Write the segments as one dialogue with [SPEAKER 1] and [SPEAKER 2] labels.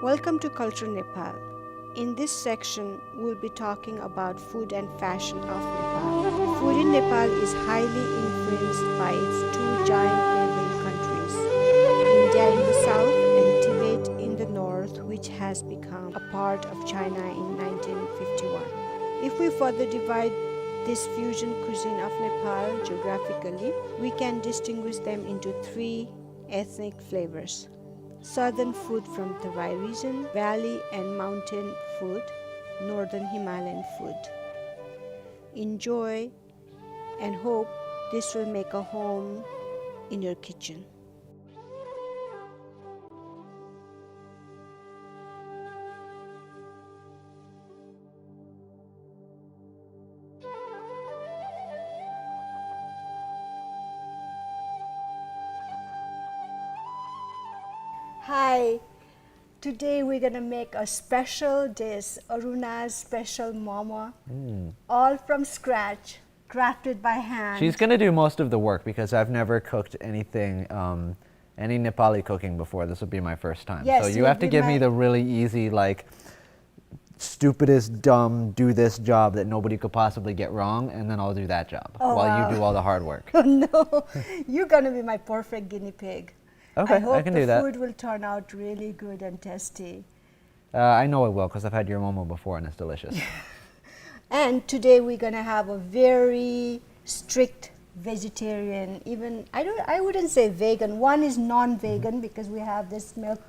[SPEAKER 1] Welcome to Culture Nepal. In this section, we'll be talking about food and fashion of Nepal. Food in Nepal is highly influenced by its two giant neighboring countries, India in the south and Tibet in the north, which has become a part of China in 1951. If we further divide this fusion cuisine of Nepal geographically, we can distinguish them into three ethnic flavors. Southern food from the Terai region, valley and mountain food, northern Himalayan food. Enjoy and hope this will make a home in your kitchen. Hi, today we're gonna make a special dish, Aruna's special momo, all from scratch, crafted by hand.
[SPEAKER 2] She's going to do most of the work because I've never cooked anything, any Nepali cooking before. This will be my first time.
[SPEAKER 1] Yes,
[SPEAKER 2] so you have to give me the really easy, like, stupidest, dumb, do this job that nobody could possibly get wrong, and then I'll do that job while you do all the hard work.
[SPEAKER 1] Oh no, you're gonna be my perfect guinea pig.
[SPEAKER 2] Okay,
[SPEAKER 1] I hope
[SPEAKER 2] can
[SPEAKER 1] the
[SPEAKER 2] do that.
[SPEAKER 1] food will turn out really good and tasty.
[SPEAKER 2] I know it will because I've had your Momo before and it's delicious.
[SPEAKER 1] And today we're gonna have a very strict vegetarian, even I wouldn't say vegan. One is non-vegan because we have this milk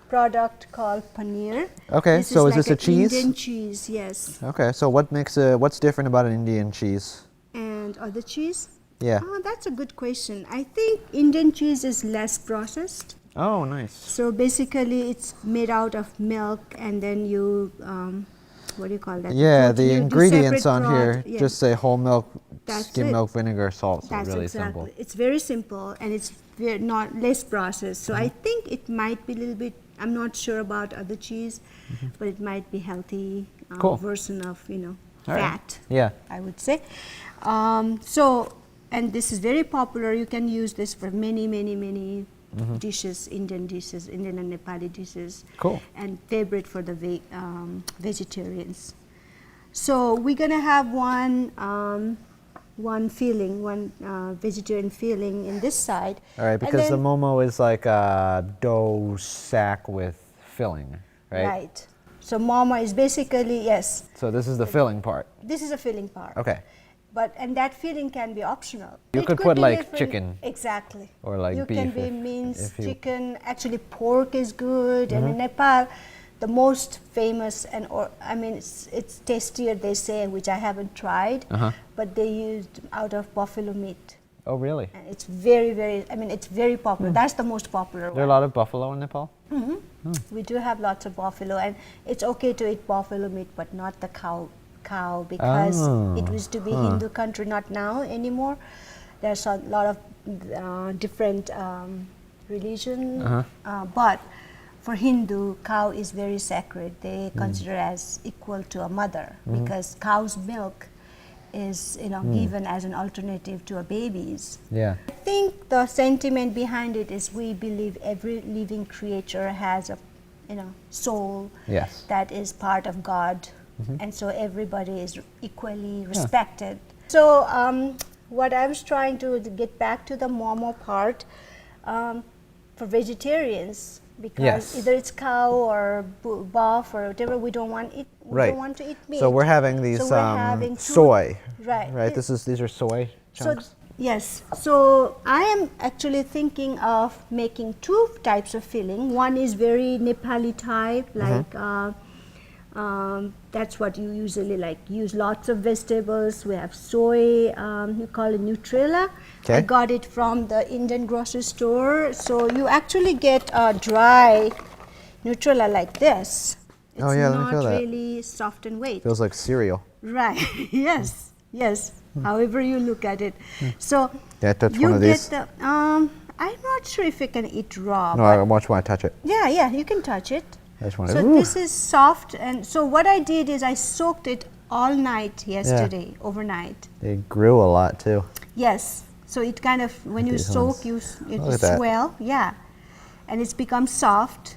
[SPEAKER 1] product called paneer.
[SPEAKER 2] Okay,
[SPEAKER 1] this
[SPEAKER 2] so is
[SPEAKER 1] like
[SPEAKER 2] this a cheese?
[SPEAKER 1] Indian cheese, yes.
[SPEAKER 2] Okay, so what makes what's different about an Indian cheese?
[SPEAKER 1] And other cheese?
[SPEAKER 2] Yeah.
[SPEAKER 1] Oh, that's a good question. I think Indian cheese is less processed.
[SPEAKER 2] Oh, nice.
[SPEAKER 1] So basically, it's made out of milk, and then you, what do you call that?
[SPEAKER 2] Yeah,
[SPEAKER 1] Protein.
[SPEAKER 2] the
[SPEAKER 1] You do
[SPEAKER 2] ingredients
[SPEAKER 1] separate
[SPEAKER 2] on here
[SPEAKER 1] broth. Yeah.
[SPEAKER 2] just say whole milk,
[SPEAKER 1] That's
[SPEAKER 2] skim
[SPEAKER 1] it.
[SPEAKER 2] milk, vinegar, salt. So
[SPEAKER 1] That's
[SPEAKER 2] really
[SPEAKER 1] exactly.
[SPEAKER 2] simple.
[SPEAKER 1] It's very simple, and it's not less processed. So I think it might be a little bit. I'm not sure about other cheese, but it might be healthy
[SPEAKER 2] Cool.
[SPEAKER 1] version of
[SPEAKER 2] All
[SPEAKER 1] fat.
[SPEAKER 2] right. Yeah.
[SPEAKER 1] I would say. And this is very popular. You can use this for many dishes, Indian and Nepali dishes.
[SPEAKER 2] Cool.
[SPEAKER 1] And favorite for the vegetarians. So we're gonna have one vegetarian filling in this side.
[SPEAKER 2] All right, because the Momo is like a dough sack with filling, right?
[SPEAKER 1] Right. So momo is basically, yes.
[SPEAKER 2] So this is the filling part.
[SPEAKER 1] This is a filling part.
[SPEAKER 2] Okay.
[SPEAKER 1] And that filling can be optional.
[SPEAKER 2] You
[SPEAKER 1] It
[SPEAKER 2] could
[SPEAKER 1] be
[SPEAKER 2] put like
[SPEAKER 1] different.
[SPEAKER 2] chicken.
[SPEAKER 1] Exactly.
[SPEAKER 2] Or like
[SPEAKER 1] you
[SPEAKER 2] beef
[SPEAKER 1] can be
[SPEAKER 2] if
[SPEAKER 1] minced
[SPEAKER 2] you-
[SPEAKER 1] chicken. Actually, pork is good. And in Nepal, the most famous it's tastier, they say, which I haven't tried. But they used out of buffalo meat.
[SPEAKER 2] Oh, really?
[SPEAKER 1] And it's it's very popular. That's the most popular
[SPEAKER 2] There are a
[SPEAKER 1] one.
[SPEAKER 2] lot of buffalo in Nepal?
[SPEAKER 1] We do have lots of buffalo, and it's okay to eat buffalo meat, but not the cow because it used to be Hindu country, not now anymore. There's a lot of different religion, but for Hindu, cow is very sacred. They consider as equal to a mother because cow's milk is given as an alternative to a baby's.
[SPEAKER 2] Yeah.
[SPEAKER 1] I think the sentiment behind it is we believe every living creature has a soul
[SPEAKER 2] Yes.
[SPEAKER 1] that is part of God, and so everybody is equally respected. So what I was trying to get back to the momo part for vegetarians, because
[SPEAKER 2] Yes.
[SPEAKER 1] either it's cow or buff or whatever, we don't want it. We
[SPEAKER 2] Right.
[SPEAKER 1] don't want to eat meat.
[SPEAKER 2] So we're having these
[SPEAKER 1] So we're having
[SPEAKER 2] soy.
[SPEAKER 1] Right.
[SPEAKER 2] Right. These are soy chunks.
[SPEAKER 1] So, yes. So I am actually thinking of making two types of filling. One is very Nepali type, like that's what you usually like. Use lots of vegetables. We have soy. You call it Nutrella.
[SPEAKER 2] Okay.
[SPEAKER 1] I got it from the Indian grocery store. So you actually get a dry Nutrella like this. It's
[SPEAKER 2] Oh, yeah, let me feel
[SPEAKER 1] not
[SPEAKER 2] that.
[SPEAKER 1] really soft and weight.
[SPEAKER 2] Feels like cereal.
[SPEAKER 1] Right. Yes. Yes. However you look at it. So
[SPEAKER 2] Yeah, touch
[SPEAKER 1] you
[SPEAKER 2] one of
[SPEAKER 1] get
[SPEAKER 2] these.
[SPEAKER 1] the. I'm not sure if you can eat raw.
[SPEAKER 2] No, I want to touch it.
[SPEAKER 1] Yeah, you can touch it.
[SPEAKER 2] I just want to.
[SPEAKER 1] So this is soft, and so what I did is I soaked it all night yesterday, overnight.
[SPEAKER 2] They grew a lot too.
[SPEAKER 1] Yes. So it kind of, when you
[SPEAKER 2] These
[SPEAKER 1] soak,
[SPEAKER 2] ones.
[SPEAKER 1] it
[SPEAKER 2] Look at that.
[SPEAKER 1] swell, yeah, and it's become soft.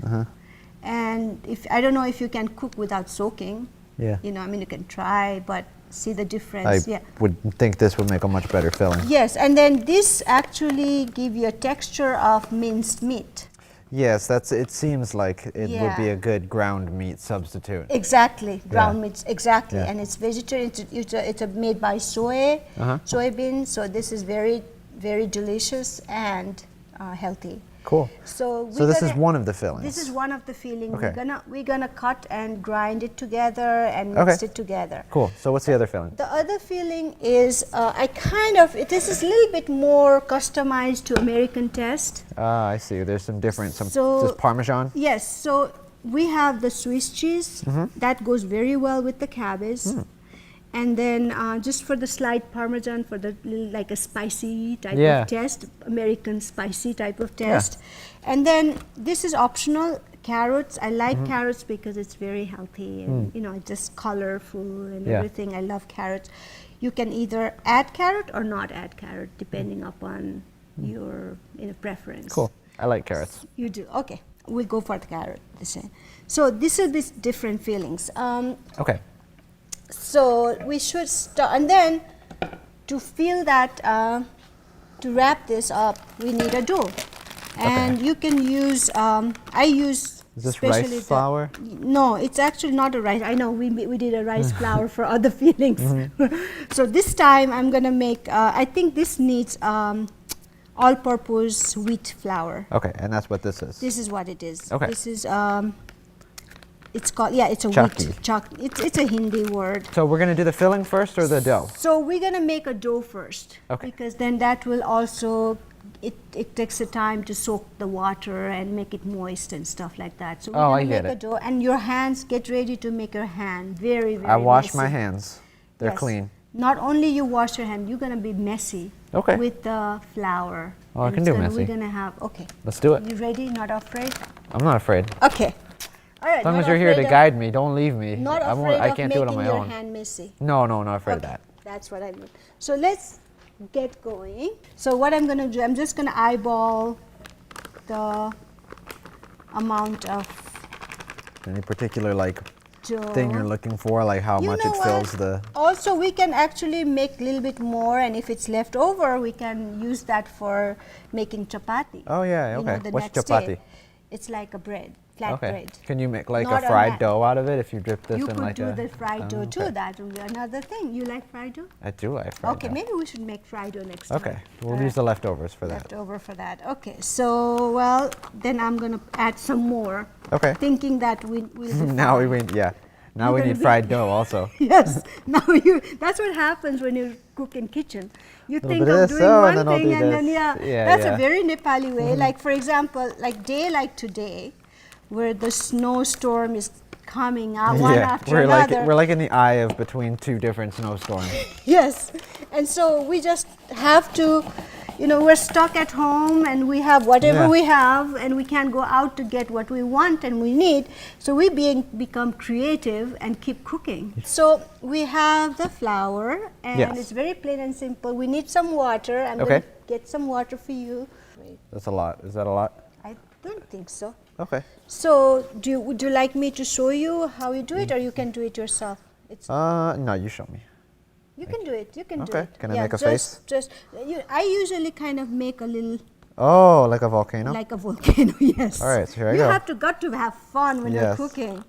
[SPEAKER 1] And if I don't know if you can cook without soaking.
[SPEAKER 2] Yeah.
[SPEAKER 1] You know, I mean, you can try, but see the difference.
[SPEAKER 2] I would think this would make a much better filling.
[SPEAKER 1] Yes, and then this actually give you a texture of minced meat.
[SPEAKER 2] Yes, it seems like it would be
[SPEAKER 1] Yeah.
[SPEAKER 2] a good ground meat substitute.
[SPEAKER 1] Exactly, ground
[SPEAKER 2] Yeah.
[SPEAKER 1] meats, exactly.
[SPEAKER 2] Yeah.
[SPEAKER 1] And it's vegetarian, it's made by soybean, so this is very, very delicious and healthy.
[SPEAKER 2] Cool.
[SPEAKER 1] So
[SPEAKER 2] This is one of the fillings.
[SPEAKER 1] This is one of the fillings.
[SPEAKER 2] Okay.
[SPEAKER 1] We're gonna cut and grind it together and mix it together.
[SPEAKER 2] Cool. So what's the other filling?
[SPEAKER 1] The other filling is this is a little bit more customized to American taste.
[SPEAKER 2] Ah, I see. There's some different.
[SPEAKER 1] So-
[SPEAKER 2] this Parmesan.
[SPEAKER 1] Yes, so we have the Swiss cheese that goes very well with the cabbage. And then just for the slight Parmesan, for the little, like a spicy type
[SPEAKER 2] Yeah.
[SPEAKER 1] of taste, American spicy type of taste. And then this is optional, carrots. I like carrots because it's very healthy and you know, it's just colorful and
[SPEAKER 2] Yeah.
[SPEAKER 1] everything. I love carrots. You can either add carrot or not add carrot depending upon your preference.
[SPEAKER 2] Cool. I like carrots.
[SPEAKER 1] You do, okay. We'll go for the carrot. So this is these different fillings.
[SPEAKER 2] Okay.
[SPEAKER 1] So we should start, and then to fill that, to wrap this up, we need a dough. And you can use, I use
[SPEAKER 2] Is this
[SPEAKER 1] especially
[SPEAKER 2] rice flour?
[SPEAKER 1] No, it's actually not a rice. I know we did a rice flour for other fillings. So this time I'm gonna make, I think this needs all-purpose wheat flour.
[SPEAKER 2] Okay, and that's what this is.
[SPEAKER 1] This is what it is.
[SPEAKER 2] Okay.
[SPEAKER 1] This is, it's called, it's a
[SPEAKER 2] Chakki.
[SPEAKER 1] wheat. It's a Hindi word.
[SPEAKER 2] So we're gonna do the filling first or the dough?
[SPEAKER 1] So we're gonna make a dough first.
[SPEAKER 2] Okay.
[SPEAKER 1] Because then that will also, it takes the time to soak the water and make it moist and stuff like that. So we're
[SPEAKER 2] Oh, I
[SPEAKER 1] gonna
[SPEAKER 2] get
[SPEAKER 1] make a
[SPEAKER 2] it.
[SPEAKER 1] dough, and your hands, get ready to make your hand very, very
[SPEAKER 2] I wash my
[SPEAKER 1] messy.
[SPEAKER 2] hands. They're
[SPEAKER 1] Yes.
[SPEAKER 2] clean.
[SPEAKER 1] Not only you wash your hand, you're gonna be messy.
[SPEAKER 2] Okay.
[SPEAKER 1] With the flour.
[SPEAKER 2] Oh, I
[SPEAKER 1] And
[SPEAKER 2] can
[SPEAKER 1] it's
[SPEAKER 2] do
[SPEAKER 1] gonna-
[SPEAKER 2] messy.
[SPEAKER 1] We're gonna have, okay.
[SPEAKER 2] Let's do it.
[SPEAKER 1] You ready? Not afraid?
[SPEAKER 2] I'm not afraid.
[SPEAKER 1] Okay. All right.
[SPEAKER 2] As long
[SPEAKER 1] not
[SPEAKER 2] as you're here to
[SPEAKER 1] afraid of-
[SPEAKER 2] guide me, don't leave me.
[SPEAKER 1] Not
[SPEAKER 2] I
[SPEAKER 1] afraid
[SPEAKER 2] I
[SPEAKER 1] of
[SPEAKER 2] can't do it on
[SPEAKER 1] making
[SPEAKER 2] my
[SPEAKER 1] your
[SPEAKER 2] own.
[SPEAKER 1] hand messy.
[SPEAKER 2] No, not afraid of
[SPEAKER 1] Okay,
[SPEAKER 2] that.
[SPEAKER 1] that's what I mean. So let's get going. So what I'm going to do, I'm just going to eyeball the amount of
[SPEAKER 2] Any particular like
[SPEAKER 1] dough.
[SPEAKER 2] thing you're looking for, like how
[SPEAKER 1] You
[SPEAKER 2] much
[SPEAKER 1] know
[SPEAKER 2] it
[SPEAKER 1] what?
[SPEAKER 2] fills the.
[SPEAKER 1] Also, we can actually make a little bit more, and if it's left over, we can use that for making chapati.
[SPEAKER 2] Oh yeah,
[SPEAKER 1] You know,
[SPEAKER 2] okay.
[SPEAKER 1] the
[SPEAKER 2] What's
[SPEAKER 1] next
[SPEAKER 2] chapati?
[SPEAKER 1] day. It's like a bread, flat
[SPEAKER 2] Okay.
[SPEAKER 1] bread.
[SPEAKER 2] Can you make like
[SPEAKER 1] Not
[SPEAKER 2] a
[SPEAKER 1] on
[SPEAKER 2] fried
[SPEAKER 1] that.
[SPEAKER 2] dough out of it if you drip this
[SPEAKER 1] You
[SPEAKER 2] in
[SPEAKER 1] could
[SPEAKER 2] like
[SPEAKER 1] do
[SPEAKER 2] a?
[SPEAKER 1] the fried dough too.
[SPEAKER 2] okay.
[SPEAKER 1] That will be another thing. You like fried dough?
[SPEAKER 2] I do like fried
[SPEAKER 1] Okay,
[SPEAKER 2] dough.
[SPEAKER 1] maybe we should make fried dough next time.
[SPEAKER 2] Okay, we'll
[SPEAKER 1] All
[SPEAKER 2] use
[SPEAKER 1] right.
[SPEAKER 2] the leftovers for that.
[SPEAKER 1] Left over for that. Okay, so well, then I'm gonna add some more.
[SPEAKER 2] Okay.
[SPEAKER 1] Thinking that we'll be
[SPEAKER 2] Now
[SPEAKER 1] fine.
[SPEAKER 2] we yeah. Now
[SPEAKER 1] You're
[SPEAKER 2] we
[SPEAKER 1] gonna
[SPEAKER 2] need
[SPEAKER 1] be-
[SPEAKER 2] fried dough also.
[SPEAKER 1] Yes. Now that's what happens when you cook in kitchen. You
[SPEAKER 2] Little
[SPEAKER 1] think
[SPEAKER 2] bit
[SPEAKER 1] of
[SPEAKER 2] of this,
[SPEAKER 1] doing
[SPEAKER 2] oh,
[SPEAKER 1] one
[SPEAKER 2] and then I'll
[SPEAKER 1] thing
[SPEAKER 2] do
[SPEAKER 1] and then
[SPEAKER 2] this.
[SPEAKER 1] yeah,
[SPEAKER 2] Yeah,
[SPEAKER 1] that's
[SPEAKER 2] yeah.
[SPEAKER 1] a very Nepali way. Like for example, like today, where the snowstorm is coming out one after
[SPEAKER 2] we're
[SPEAKER 1] another.
[SPEAKER 2] we're like in the eye of between two different snowstorms.
[SPEAKER 1] Yes, and so we just have to, we're stuck at home and we have whatever
[SPEAKER 2] Yeah.
[SPEAKER 1] we have and we can't go out to get what we want and we need. So we become creative and keep cooking. So we have the flour and
[SPEAKER 2] Yes.
[SPEAKER 1] it's very plain and simple. We need some water. I'm
[SPEAKER 2] Okay.
[SPEAKER 1] going to get some water for you.
[SPEAKER 2] That's a lot. Is that a lot?
[SPEAKER 1] I don't think so.
[SPEAKER 2] Okay.
[SPEAKER 1] So would you like me to show you how you do it or you can do it yourself? It's
[SPEAKER 2] No, you show me.
[SPEAKER 1] You can do it. You can do
[SPEAKER 2] Okay.
[SPEAKER 1] it.
[SPEAKER 2] Can I make a face?
[SPEAKER 1] I usually kind of make a little
[SPEAKER 2] Oh, like a volcano?
[SPEAKER 1] like a volcano. Yes.
[SPEAKER 2] All right, so here I
[SPEAKER 1] you
[SPEAKER 2] go.
[SPEAKER 1] have got to have fun when you're
[SPEAKER 2] Yes.
[SPEAKER 1] cooking.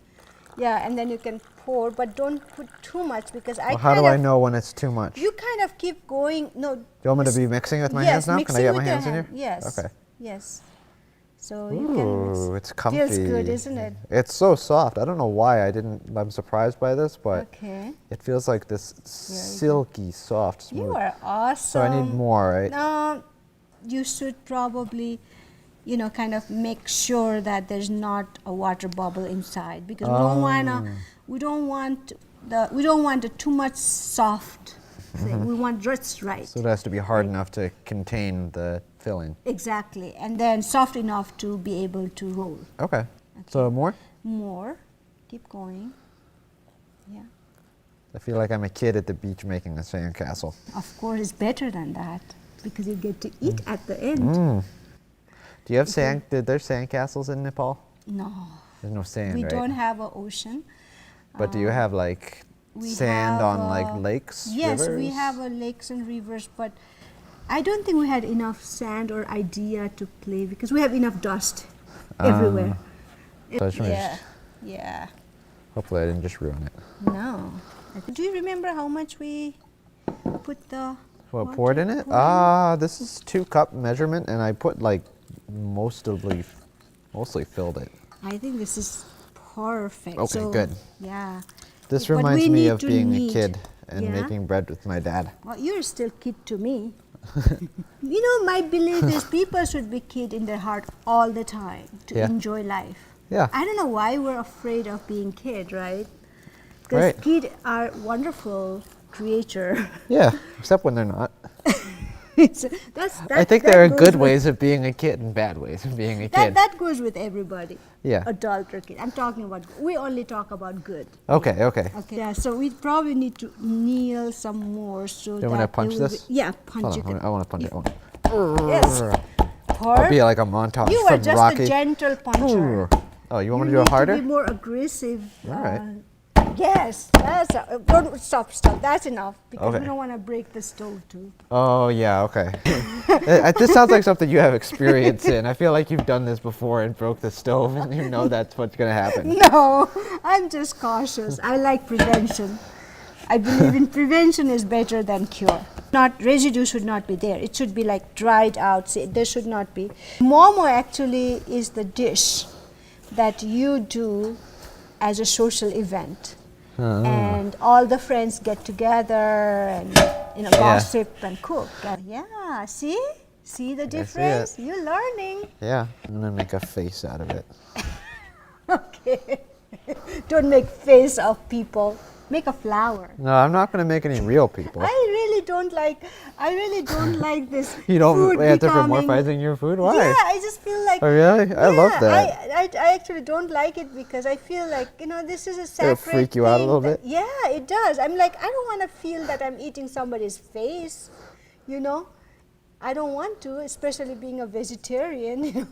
[SPEAKER 1] Yeah, and then you can pour, but don't put too much because
[SPEAKER 2] Well, how do I know when it's too much?
[SPEAKER 1] You kind of keep going. No.
[SPEAKER 2] Do you want me to be mixing with my hands now? Can I
[SPEAKER 1] mixing
[SPEAKER 2] get my
[SPEAKER 1] with your
[SPEAKER 2] hands in here?
[SPEAKER 1] hand. Yes.
[SPEAKER 2] Okay.
[SPEAKER 1] Yes. So you can.
[SPEAKER 2] Ooh, it's comfy.
[SPEAKER 1] Feels good, isn't it?
[SPEAKER 2] It's so soft. I don't know why I'm surprised by this, but
[SPEAKER 1] Okay.
[SPEAKER 2] it feels like this silky, soft, smooth.
[SPEAKER 1] You are awesome.
[SPEAKER 2] So I need more, right?
[SPEAKER 1] You should probably, kind of make sure that there's not a water bubble inside because we don't want the too much soft thing. We want just right.
[SPEAKER 2] So it has to be hard enough to contain the filling.
[SPEAKER 1] Exactly, and then soft enough to be able to roll.
[SPEAKER 2] Okay. So more?
[SPEAKER 1] More. Keep going. Yeah.
[SPEAKER 2] I feel like I'm a kid at the beach making a sandcastle.
[SPEAKER 1] Of course, it's better than that because you get to eat at the end.
[SPEAKER 2] Do you have did there sandcastles in Nepal?
[SPEAKER 1] No.
[SPEAKER 2] There's no sand,
[SPEAKER 1] We
[SPEAKER 2] right?
[SPEAKER 1] don't have an ocean.
[SPEAKER 2] But do you have like
[SPEAKER 1] We
[SPEAKER 2] sand
[SPEAKER 1] have,
[SPEAKER 2] on like lakes,
[SPEAKER 1] yes,
[SPEAKER 2] rivers?
[SPEAKER 1] we have lakes and rivers, but I don't think we had enough sand or idea to play because we have enough dust everywhere.
[SPEAKER 2] So I just wanna
[SPEAKER 1] Yeah,
[SPEAKER 2] just-
[SPEAKER 1] yeah.
[SPEAKER 2] hopefully I didn't just ruin it.
[SPEAKER 1] No. Do you remember how much we put the
[SPEAKER 2] What,
[SPEAKER 1] water-
[SPEAKER 2] poured in it? This is 2-cup measurement, and I put like mostly filled it.
[SPEAKER 1] I think this is perfect.
[SPEAKER 2] Okay,
[SPEAKER 1] So,
[SPEAKER 2] good.
[SPEAKER 1] Yeah.
[SPEAKER 2] This
[SPEAKER 1] But
[SPEAKER 2] reminds
[SPEAKER 1] we
[SPEAKER 2] me
[SPEAKER 1] need
[SPEAKER 2] of
[SPEAKER 1] to
[SPEAKER 2] being a
[SPEAKER 1] knead.
[SPEAKER 2] kid and
[SPEAKER 1] Yeah?
[SPEAKER 2] making bread with my dad.
[SPEAKER 1] Well, you're still kid to me. You know, my belief is people should be kid in their heart all the time to
[SPEAKER 2] Yeah.
[SPEAKER 1] enjoy life.
[SPEAKER 2] Yeah.
[SPEAKER 1] I don't know why we're afraid of being kid, right? Because
[SPEAKER 2] Right.
[SPEAKER 1] kids are wonderful creature.
[SPEAKER 2] Yeah, except when they're not. I think
[SPEAKER 1] that
[SPEAKER 2] there are
[SPEAKER 1] goes
[SPEAKER 2] good
[SPEAKER 1] with-
[SPEAKER 2] ways of being a kid and bad ways of being a
[SPEAKER 1] That,
[SPEAKER 2] kid.
[SPEAKER 1] that goes with everybody.
[SPEAKER 2] Yeah.
[SPEAKER 1] Adult or kid. I'm talking about, we only talk about good.
[SPEAKER 2] Okay, okay.
[SPEAKER 1] Okay. Yeah, so we probably need to kneel some more so
[SPEAKER 2] You
[SPEAKER 1] that
[SPEAKER 2] want me to
[SPEAKER 1] they
[SPEAKER 2] punch
[SPEAKER 1] will
[SPEAKER 2] this?
[SPEAKER 1] Be, yeah, punch
[SPEAKER 2] Hold
[SPEAKER 1] you.
[SPEAKER 2] on,
[SPEAKER 1] can-
[SPEAKER 2] I want to punch it.
[SPEAKER 1] Yes.
[SPEAKER 2] I'll be like a montage
[SPEAKER 1] You
[SPEAKER 2] from
[SPEAKER 1] are just
[SPEAKER 2] Rocky.
[SPEAKER 1] a gentle puncher.
[SPEAKER 2] Oh, you want
[SPEAKER 1] You
[SPEAKER 2] me to do it
[SPEAKER 1] need
[SPEAKER 2] harder?
[SPEAKER 1] to be more aggressive.
[SPEAKER 2] All right.
[SPEAKER 1] Yes, don't stop. That's enough because
[SPEAKER 2] Okay.
[SPEAKER 1] we don't want to break the stove too.
[SPEAKER 2] Oh, yeah, okay. This sounds like something you have experience in. I feel like you've done this before and broke the stove and you know that's what's going to happen.
[SPEAKER 1] No, I'm just cautious. I like prevention. I believe in prevention is better than cure. Not residue should not be there. It should be like dried out. See, there should not be. Momo actually is the dish that you do as a social event. And all the friends get together and gossip and cook. And yeah, see the difference?
[SPEAKER 2] it.
[SPEAKER 1] You're learning.
[SPEAKER 2] Yeah, I'm going to make a face out of it.
[SPEAKER 1] Okay. Don't make face of people. Make a flower.
[SPEAKER 2] No, I'm not going to make any real people.
[SPEAKER 1] I really don't like this.
[SPEAKER 2] You don't
[SPEAKER 1] food
[SPEAKER 2] anthropomorphizing your food? Why?
[SPEAKER 1] Yeah, I just feel like.
[SPEAKER 2] Oh, really? I love that.
[SPEAKER 1] I actually don't like it because I feel like this is a
[SPEAKER 2] It'll
[SPEAKER 1] sacred
[SPEAKER 2] freak you out a
[SPEAKER 1] thing
[SPEAKER 2] little
[SPEAKER 1] that-
[SPEAKER 2] bit?
[SPEAKER 1] Yeah, it does. I'm like, I don't want to feel that I'm eating somebody's face, I don't want to, especially being a vegetarian.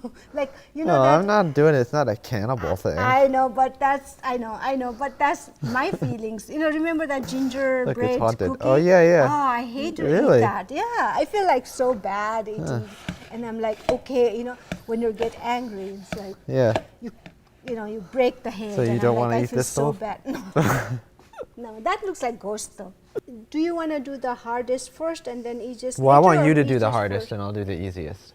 [SPEAKER 2] No, I'm not doing it. It's not a cannibal thing.
[SPEAKER 1] I know, but that's my feelings. Remember that gingerbread
[SPEAKER 2] Like it's haunted.
[SPEAKER 1] cookie?
[SPEAKER 2] Oh, yeah, yeah.
[SPEAKER 1] Oh, I hate to
[SPEAKER 2] Really?
[SPEAKER 1] eat that. Yeah, I feel like so bad eating, and I'm like, okay, when you get angry, it's like
[SPEAKER 2] Yeah.
[SPEAKER 1] you break the hand.
[SPEAKER 2] So you
[SPEAKER 1] and
[SPEAKER 2] don't
[SPEAKER 1] I'm
[SPEAKER 2] wanna
[SPEAKER 1] like, I
[SPEAKER 2] eat
[SPEAKER 1] feel
[SPEAKER 2] this
[SPEAKER 1] so
[SPEAKER 2] stuff?
[SPEAKER 1] bad. No, no, that looks like ghost though. Do you want to do the hardest first and then easiest?
[SPEAKER 2] Well, I
[SPEAKER 1] later,
[SPEAKER 2] want
[SPEAKER 1] or
[SPEAKER 2] you to do the
[SPEAKER 1] easiest
[SPEAKER 2] hardest
[SPEAKER 1] first?
[SPEAKER 2] and I'll do the easiest.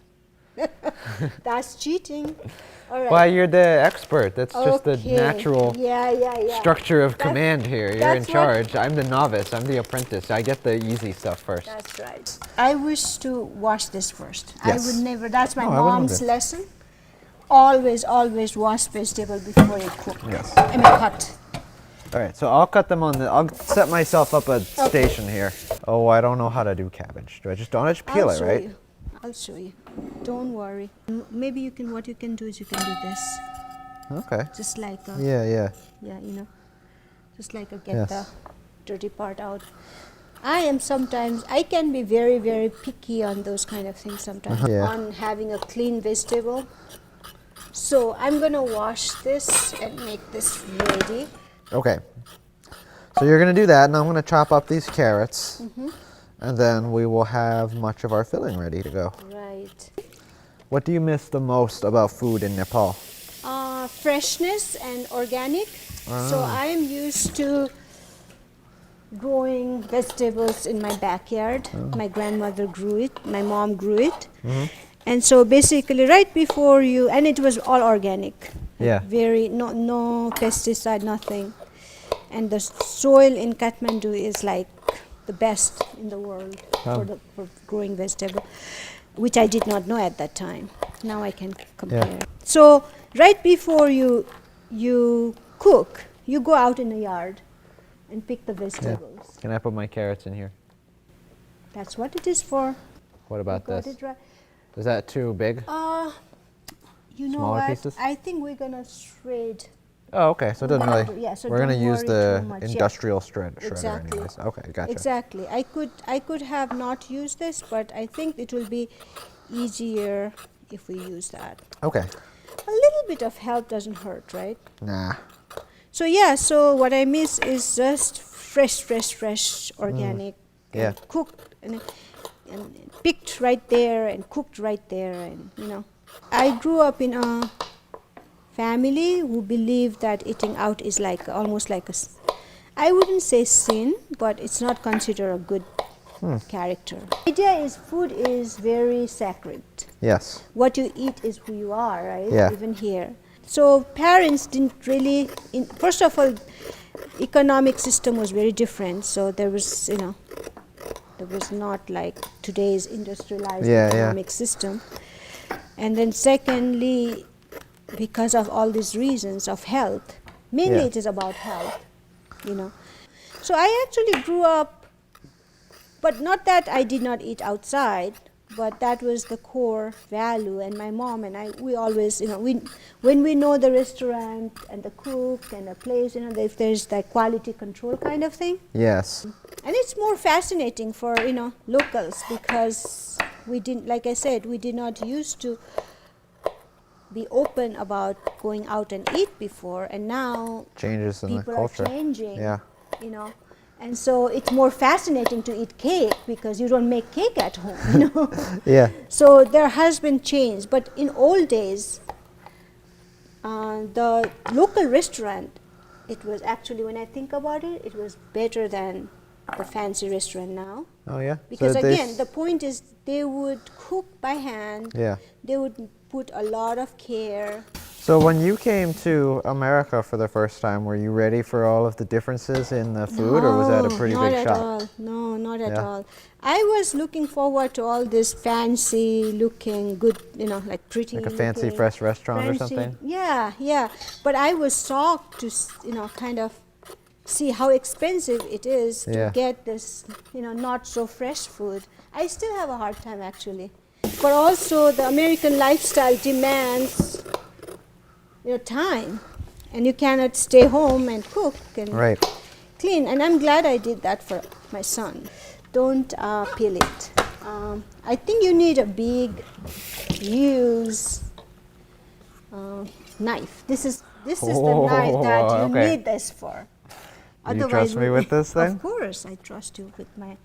[SPEAKER 1] That's cheating. All right.
[SPEAKER 2] Why, you're the expert. That's just the
[SPEAKER 1] Okay.
[SPEAKER 2] natural
[SPEAKER 1] Yeah.
[SPEAKER 2] structure of
[SPEAKER 1] That's-
[SPEAKER 2] command here. You're in
[SPEAKER 1] that's what-
[SPEAKER 2] charge. I'm the novice. I'm the apprentice. I get the easy stuff first.
[SPEAKER 1] That's right. I wish to wash this first. I
[SPEAKER 2] Yes.
[SPEAKER 1] would never. That's my
[SPEAKER 2] No, I wouldn't
[SPEAKER 1] mom's
[SPEAKER 2] either.
[SPEAKER 1] lesson. Always wash vegetable before you cook.
[SPEAKER 2] Yes.
[SPEAKER 1] I mean cut.
[SPEAKER 2] All right, so I'll cut them I'll set myself up a station here. Oh, I don't know how to do cabbage. Don't I just peel
[SPEAKER 1] I'll
[SPEAKER 2] it,
[SPEAKER 1] show
[SPEAKER 2] right?
[SPEAKER 1] you. I'll show you. Don't worry. Maybe what you can do is you can do this.
[SPEAKER 2] Okay.
[SPEAKER 1] Just like a,
[SPEAKER 2] Yeah.
[SPEAKER 1] yeah, just like a get
[SPEAKER 2] Yes.
[SPEAKER 1] the dirty part out. I can be very, very picky on those kind of things sometimes,
[SPEAKER 2] Yeah.
[SPEAKER 1] on having a clean vegetable. So I'm gonna wash this and make this ready.
[SPEAKER 2] Okay. So you're gonna do that, and I'm gonna chop up these carrots, and then we will have much of our filling ready to go.
[SPEAKER 1] Right.
[SPEAKER 2] What do you miss the most about food in Nepal?
[SPEAKER 1] Freshness and organic. So I am used to growing vegetables in my backyard. My grandmother grew it, my mom grew it. And so basically right before and it was all organic.
[SPEAKER 2] Yeah.
[SPEAKER 1] Very, no pesticide, nothing. And the soil in Kathmandu is like the best in the world for growing vegetable, which I did not know at that time. Now I can compare. So right before you cook, you go out in the yard and pick the vegetables.
[SPEAKER 2] Can I put my carrots in here?
[SPEAKER 1] That's what it is for.
[SPEAKER 2] What about
[SPEAKER 1] Got
[SPEAKER 2] this?
[SPEAKER 1] it right.
[SPEAKER 2] Is that too big?
[SPEAKER 1] You know
[SPEAKER 2] Smaller
[SPEAKER 1] what?
[SPEAKER 2] pieces?
[SPEAKER 1] I think we're gonna shred.
[SPEAKER 2] Oh, okay. So it doesn't really.
[SPEAKER 1] Yeah, so
[SPEAKER 2] we're gonna
[SPEAKER 1] don't
[SPEAKER 2] use
[SPEAKER 1] worry
[SPEAKER 2] the
[SPEAKER 1] too much, yeah.
[SPEAKER 2] industrial shredder
[SPEAKER 1] Exactly.
[SPEAKER 2] anyways. Okay, gotcha.
[SPEAKER 1] Exactly. I could have not used this, but I think it will be easier if we use that.
[SPEAKER 2] Okay.
[SPEAKER 1] a little bit of help doesn't hurt, right?
[SPEAKER 2] Nah.
[SPEAKER 1] So yeah, so what I miss is just fresh, organic,
[SPEAKER 2] Yeah.
[SPEAKER 1] and cooked and picked right there and cooked right there, and I grew up in a family who believe that eating out is like almost like I wouldn't say sin, but it's not considered a good character. The idea is food is very sacred.
[SPEAKER 2] Yes.
[SPEAKER 1] What you eat is who you are, right?
[SPEAKER 2] Yeah.
[SPEAKER 1] Even here. So parents didn't really, first of all, economic system was very different. So there was, there was not like today's industrialized economic system. And then secondly, because of all these reasons of health, mainly it is about health, So I actually grew up, but not that I did not eat outside, but that was the core value. And my mom and I, we always, when we know the restaurant and the cook and the place, if there's that quality control kind of thing.
[SPEAKER 2] Yes.
[SPEAKER 1] And it's more fascinating for, locals, because we didn't, like I said, we did not used to be open about going out and eat before, and now
[SPEAKER 2] Changes in the
[SPEAKER 1] people
[SPEAKER 2] culture.
[SPEAKER 1] are changing.
[SPEAKER 2] Yeah.
[SPEAKER 1] And so it's more fascinating to eat cake because you don't make cake at home,
[SPEAKER 2] Yeah.
[SPEAKER 1] So there has been change, but in old days, the local restaurant, it was actually, when I think about it, it was better than the fancy restaurant now.
[SPEAKER 2] Oh yeah.
[SPEAKER 1] Because
[SPEAKER 2] So
[SPEAKER 1] again, the point is they would cook by hand.
[SPEAKER 2] Yeah.
[SPEAKER 1] They would put a lot of care.
[SPEAKER 2] So when you came to America for the first time, were you ready for all of the differences in the food, or was that a pretty big shock?
[SPEAKER 1] All. No, not at all. I was looking forward to all this fancy looking, good, like pretty.
[SPEAKER 2] Like a fancy
[SPEAKER 1] looking,
[SPEAKER 2] fresh restaurant or
[SPEAKER 1] fancy.
[SPEAKER 2] something?
[SPEAKER 1] Yeah. But I was shocked to, kind of see how expensive it is to get this, not so fresh food. I still have a hard time actually. But also the American lifestyle demands time, and you cannot stay home and cook and clean. And I'm glad I did that for my son. Don't peel it. I think you need a big, used knife. This is the knife that you need this for.
[SPEAKER 2] You trust me with this thing?
[SPEAKER 1] Of course, I trust you with my.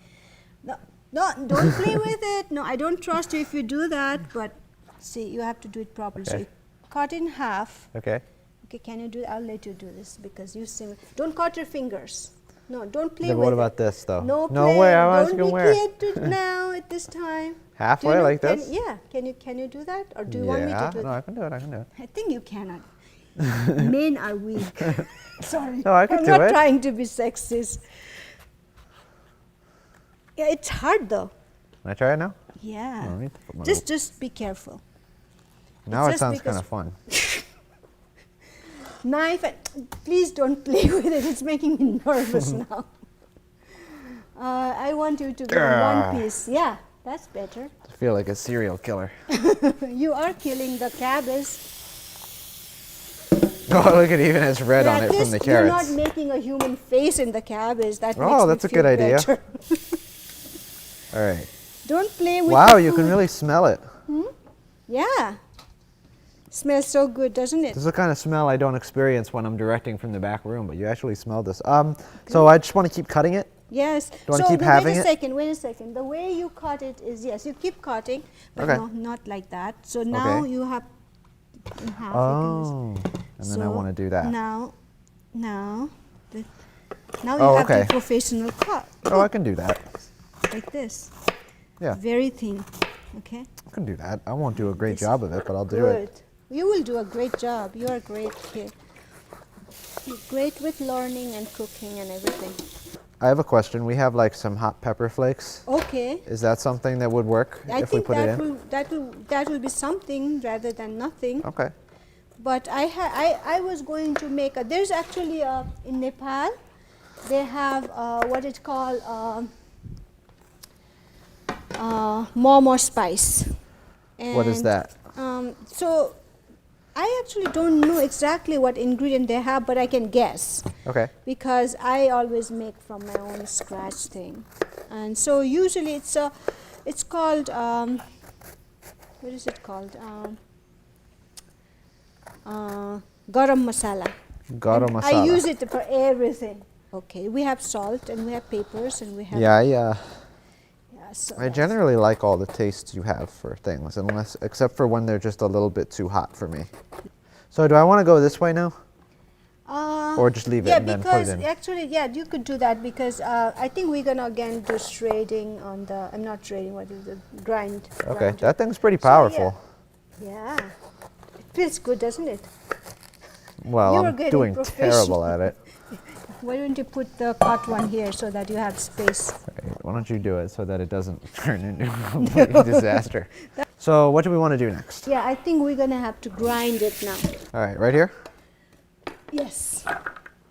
[SPEAKER 1] No, don't play with it. No, I don't trust you if you do that. But see, you have to do it properly. So you cut in half.
[SPEAKER 2] Okay.
[SPEAKER 1] Okay, can you do? I'll let you do this because you seem. Don't cut your fingers. No, don't play
[SPEAKER 2] Then
[SPEAKER 1] with it.
[SPEAKER 2] what about this though?
[SPEAKER 1] No
[SPEAKER 2] way. I was
[SPEAKER 1] don't
[SPEAKER 2] gonna
[SPEAKER 1] be
[SPEAKER 2] wear.
[SPEAKER 1] creative now at this time.
[SPEAKER 2] Halfway like this?
[SPEAKER 1] Can you do that, or do you want me to do it?
[SPEAKER 2] No, I can do it.
[SPEAKER 1] I think you cannot. Men are weak. Sorry.
[SPEAKER 2] No, I can do
[SPEAKER 1] I'm
[SPEAKER 2] it.
[SPEAKER 1] not trying to be sexist. Yeah, it's hard though.
[SPEAKER 2] Can I try it now?
[SPEAKER 1] Yeah.
[SPEAKER 2] No, I need to put my
[SPEAKER 1] Just be careful.
[SPEAKER 2] Now it sounds kind of fun.
[SPEAKER 1] Knife, please don't play with it. It's making me nervous now. I want you to go one piece. Yeah, that's better.
[SPEAKER 2] I feel like a serial killer.
[SPEAKER 1] You are killing the cabbage.
[SPEAKER 2] Oh, look at even it's red on it from the carrots.
[SPEAKER 1] You're not making a human face in the cabbage. That makes
[SPEAKER 2] that's
[SPEAKER 1] me
[SPEAKER 2] a good
[SPEAKER 1] feel
[SPEAKER 2] idea.
[SPEAKER 1] better.
[SPEAKER 2] All right.
[SPEAKER 1] Don't play with
[SPEAKER 2] Wow,
[SPEAKER 1] the
[SPEAKER 2] you can
[SPEAKER 1] food.
[SPEAKER 2] really smell it.
[SPEAKER 1] Yeah. Smells so good, doesn't it?
[SPEAKER 2] This is the kind of smell I don't experience when I'm directing from the back room, but you actually smell this. So I just want to keep cutting it?
[SPEAKER 1] Yes.
[SPEAKER 2] Do you want to keep having it?
[SPEAKER 1] Wait a second. The way you cut it is, yes, you keep cutting, but no, not like that. So now you have in half.
[SPEAKER 2] Oh, and then I want to do that.
[SPEAKER 1] Now you have the professional cut.
[SPEAKER 2] Oh, I can do that.
[SPEAKER 1] Like this.
[SPEAKER 2] Yeah.
[SPEAKER 1] Very thin. Okay.
[SPEAKER 2] I can do that. I won't do a great job of it, but I'll do it.
[SPEAKER 1] You will do a great job. You are a great kid. You're great with learning and cooking and everything.
[SPEAKER 2] I have a question. We have like some hot pepper flakes.
[SPEAKER 1] Okay.
[SPEAKER 2] Is that something that would work if we put it in?
[SPEAKER 1] That will be something rather than nothing.
[SPEAKER 2] Okay.
[SPEAKER 1] But I was going to make there's actually in Nepal they have what it's called Momo spice. And,
[SPEAKER 2] what is that?
[SPEAKER 1] So I actually don't know exactly what ingredient they have, but I can guess.
[SPEAKER 2] Okay.
[SPEAKER 1] Because I always make from my own scratch thing, and so usually it's called what is it called? garam masala.
[SPEAKER 2] Garam
[SPEAKER 1] And
[SPEAKER 2] masala.
[SPEAKER 1] I use it for everything. Okay, we have salt and we have peppers and we have.
[SPEAKER 2] Yeah,
[SPEAKER 1] yeah, so
[SPEAKER 2] I
[SPEAKER 1] that's-
[SPEAKER 2] generally like all the tastes you have for things, except for when they're just a little bit too hot for me. So do I want to go this way now? Or just leave it
[SPEAKER 1] yeah,
[SPEAKER 2] and then put
[SPEAKER 1] because
[SPEAKER 2] it in?
[SPEAKER 1] actually, yeah, you could do that because I think we're gonna again do shredding on the. I'm not shredding. What is it?
[SPEAKER 2] Okay,
[SPEAKER 1] grinder.
[SPEAKER 2] that thing's pretty
[SPEAKER 1] So, yeah.
[SPEAKER 2] powerful.
[SPEAKER 1] Yeah, it feels good, doesn't it?
[SPEAKER 2] Well,
[SPEAKER 1] You're
[SPEAKER 2] I'm
[SPEAKER 1] getting
[SPEAKER 2] doing
[SPEAKER 1] professional.
[SPEAKER 2] terrible at it.
[SPEAKER 1] Why don't you put the cut one here so that you have space?
[SPEAKER 2] Right, why don't you do it so that it doesn't turn into a complete disaster? So what do we want to do next?
[SPEAKER 1] Yeah, I think we're gonna have to grind it now.
[SPEAKER 2] All right, right here?
[SPEAKER 1] Yes,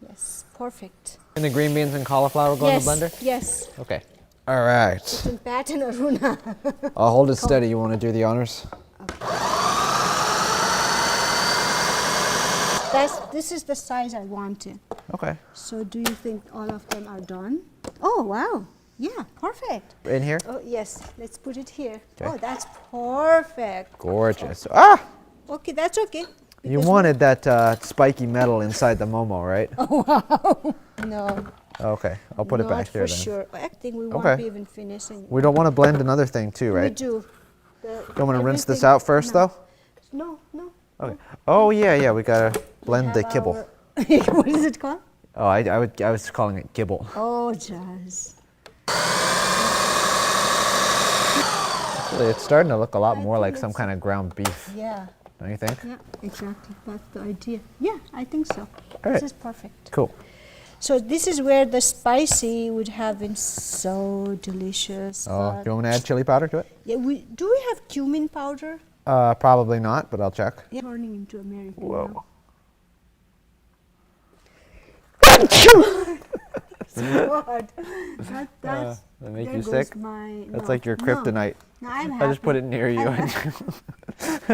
[SPEAKER 1] yes, perfect.
[SPEAKER 2] And the green beans and cauliflower go in the blender?
[SPEAKER 1] Yes,
[SPEAKER 2] Okay. All right.
[SPEAKER 1] it's in Pat and Aruna.
[SPEAKER 2] I'll hold it steady. You want to do the honors?
[SPEAKER 1] This is the size I wanted.
[SPEAKER 2] Okay.
[SPEAKER 1] So do you think all of them are done? Oh, wow. Yeah, perfect.
[SPEAKER 2] In here?
[SPEAKER 1] Oh, yes, let's put it here.
[SPEAKER 2] Okay.
[SPEAKER 1] Oh, that's perfect.
[SPEAKER 2] Gorgeous. Ah!
[SPEAKER 1] Okay, that's okay.
[SPEAKER 2] You
[SPEAKER 1] because
[SPEAKER 2] wanted that spiky metal inside the Momo, right?
[SPEAKER 1] No,
[SPEAKER 2] Okay, I'll put it back here
[SPEAKER 1] for
[SPEAKER 2] then.
[SPEAKER 1] sure. I think we won't
[SPEAKER 2] Okay.
[SPEAKER 1] be even finishing.
[SPEAKER 2] We don't want to blend another thing too,
[SPEAKER 1] We
[SPEAKER 2] right?
[SPEAKER 1] do.
[SPEAKER 2] Don't want to rinse this
[SPEAKER 1] everything-
[SPEAKER 2] out first
[SPEAKER 1] no.
[SPEAKER 2] though?
[SPEAKER 1] No, no.
[SPEAKER 2] Okay. Oh yeah, we gotta blend the
[SPEAKER 1] Have
[SPEAKER 2] kibble.
[SPEAKER 1] our- what is it called?
[SPEAKER 2] Oh, I was calling it kibble.
[SPEAKER 1] Oh, Jazz.
[SPEAKER 2] Actually, it's starting to look a lot
[SPEAKER 1] I
[SPEAKER 2] more
[SPEAKER 1] think
[SPEAKER 2] like some
[SPEAKER 1] it's-
[SPEAKER 2] kind of ground beef,
[SPEAKER 1] Yeah,
[SPEAKER 2] don't you think?
[SPEAKER 1] yeah, exactly. That's the idea. Yeah, I think so.
[SPEAKER 2] All right.
[SPEAKER 1] This is perfect.
[SPEAKER 2] Cool.
[SPEAKER 1] So this is where the spicy would have been so delicious.
[SPEAKER 2] Oh,
[SPEAKER 1] but-
[SPEAKER 2] do you want me to add chili powder to it?
[SPEAKER 1] Yeah, do we have cumin powder?
[SPEAKER 2] Probably not, but I'll check.
[SPEAKER 1] Yeah. Turning into American.
[SPEAKER 2] Whoa.
[SPEAKER 1] now. What? That's
[SPEAKER 2] That make
[SPEAKER 1] there
[SPEAKER 2] you
[SPEAKER 1] goes
[SPEAKER 2] sick?
[SPEAKER 1] No,
[SPEAKER 2] That's like your
[SPEAKER 1] no.
[SPEAKER 2] kryptonite.
[SPEAKER 1] No, I'm
[SPEAKER 2] I just put
[SPEAKER 1] happy.
[SPEAKER 2] it near you and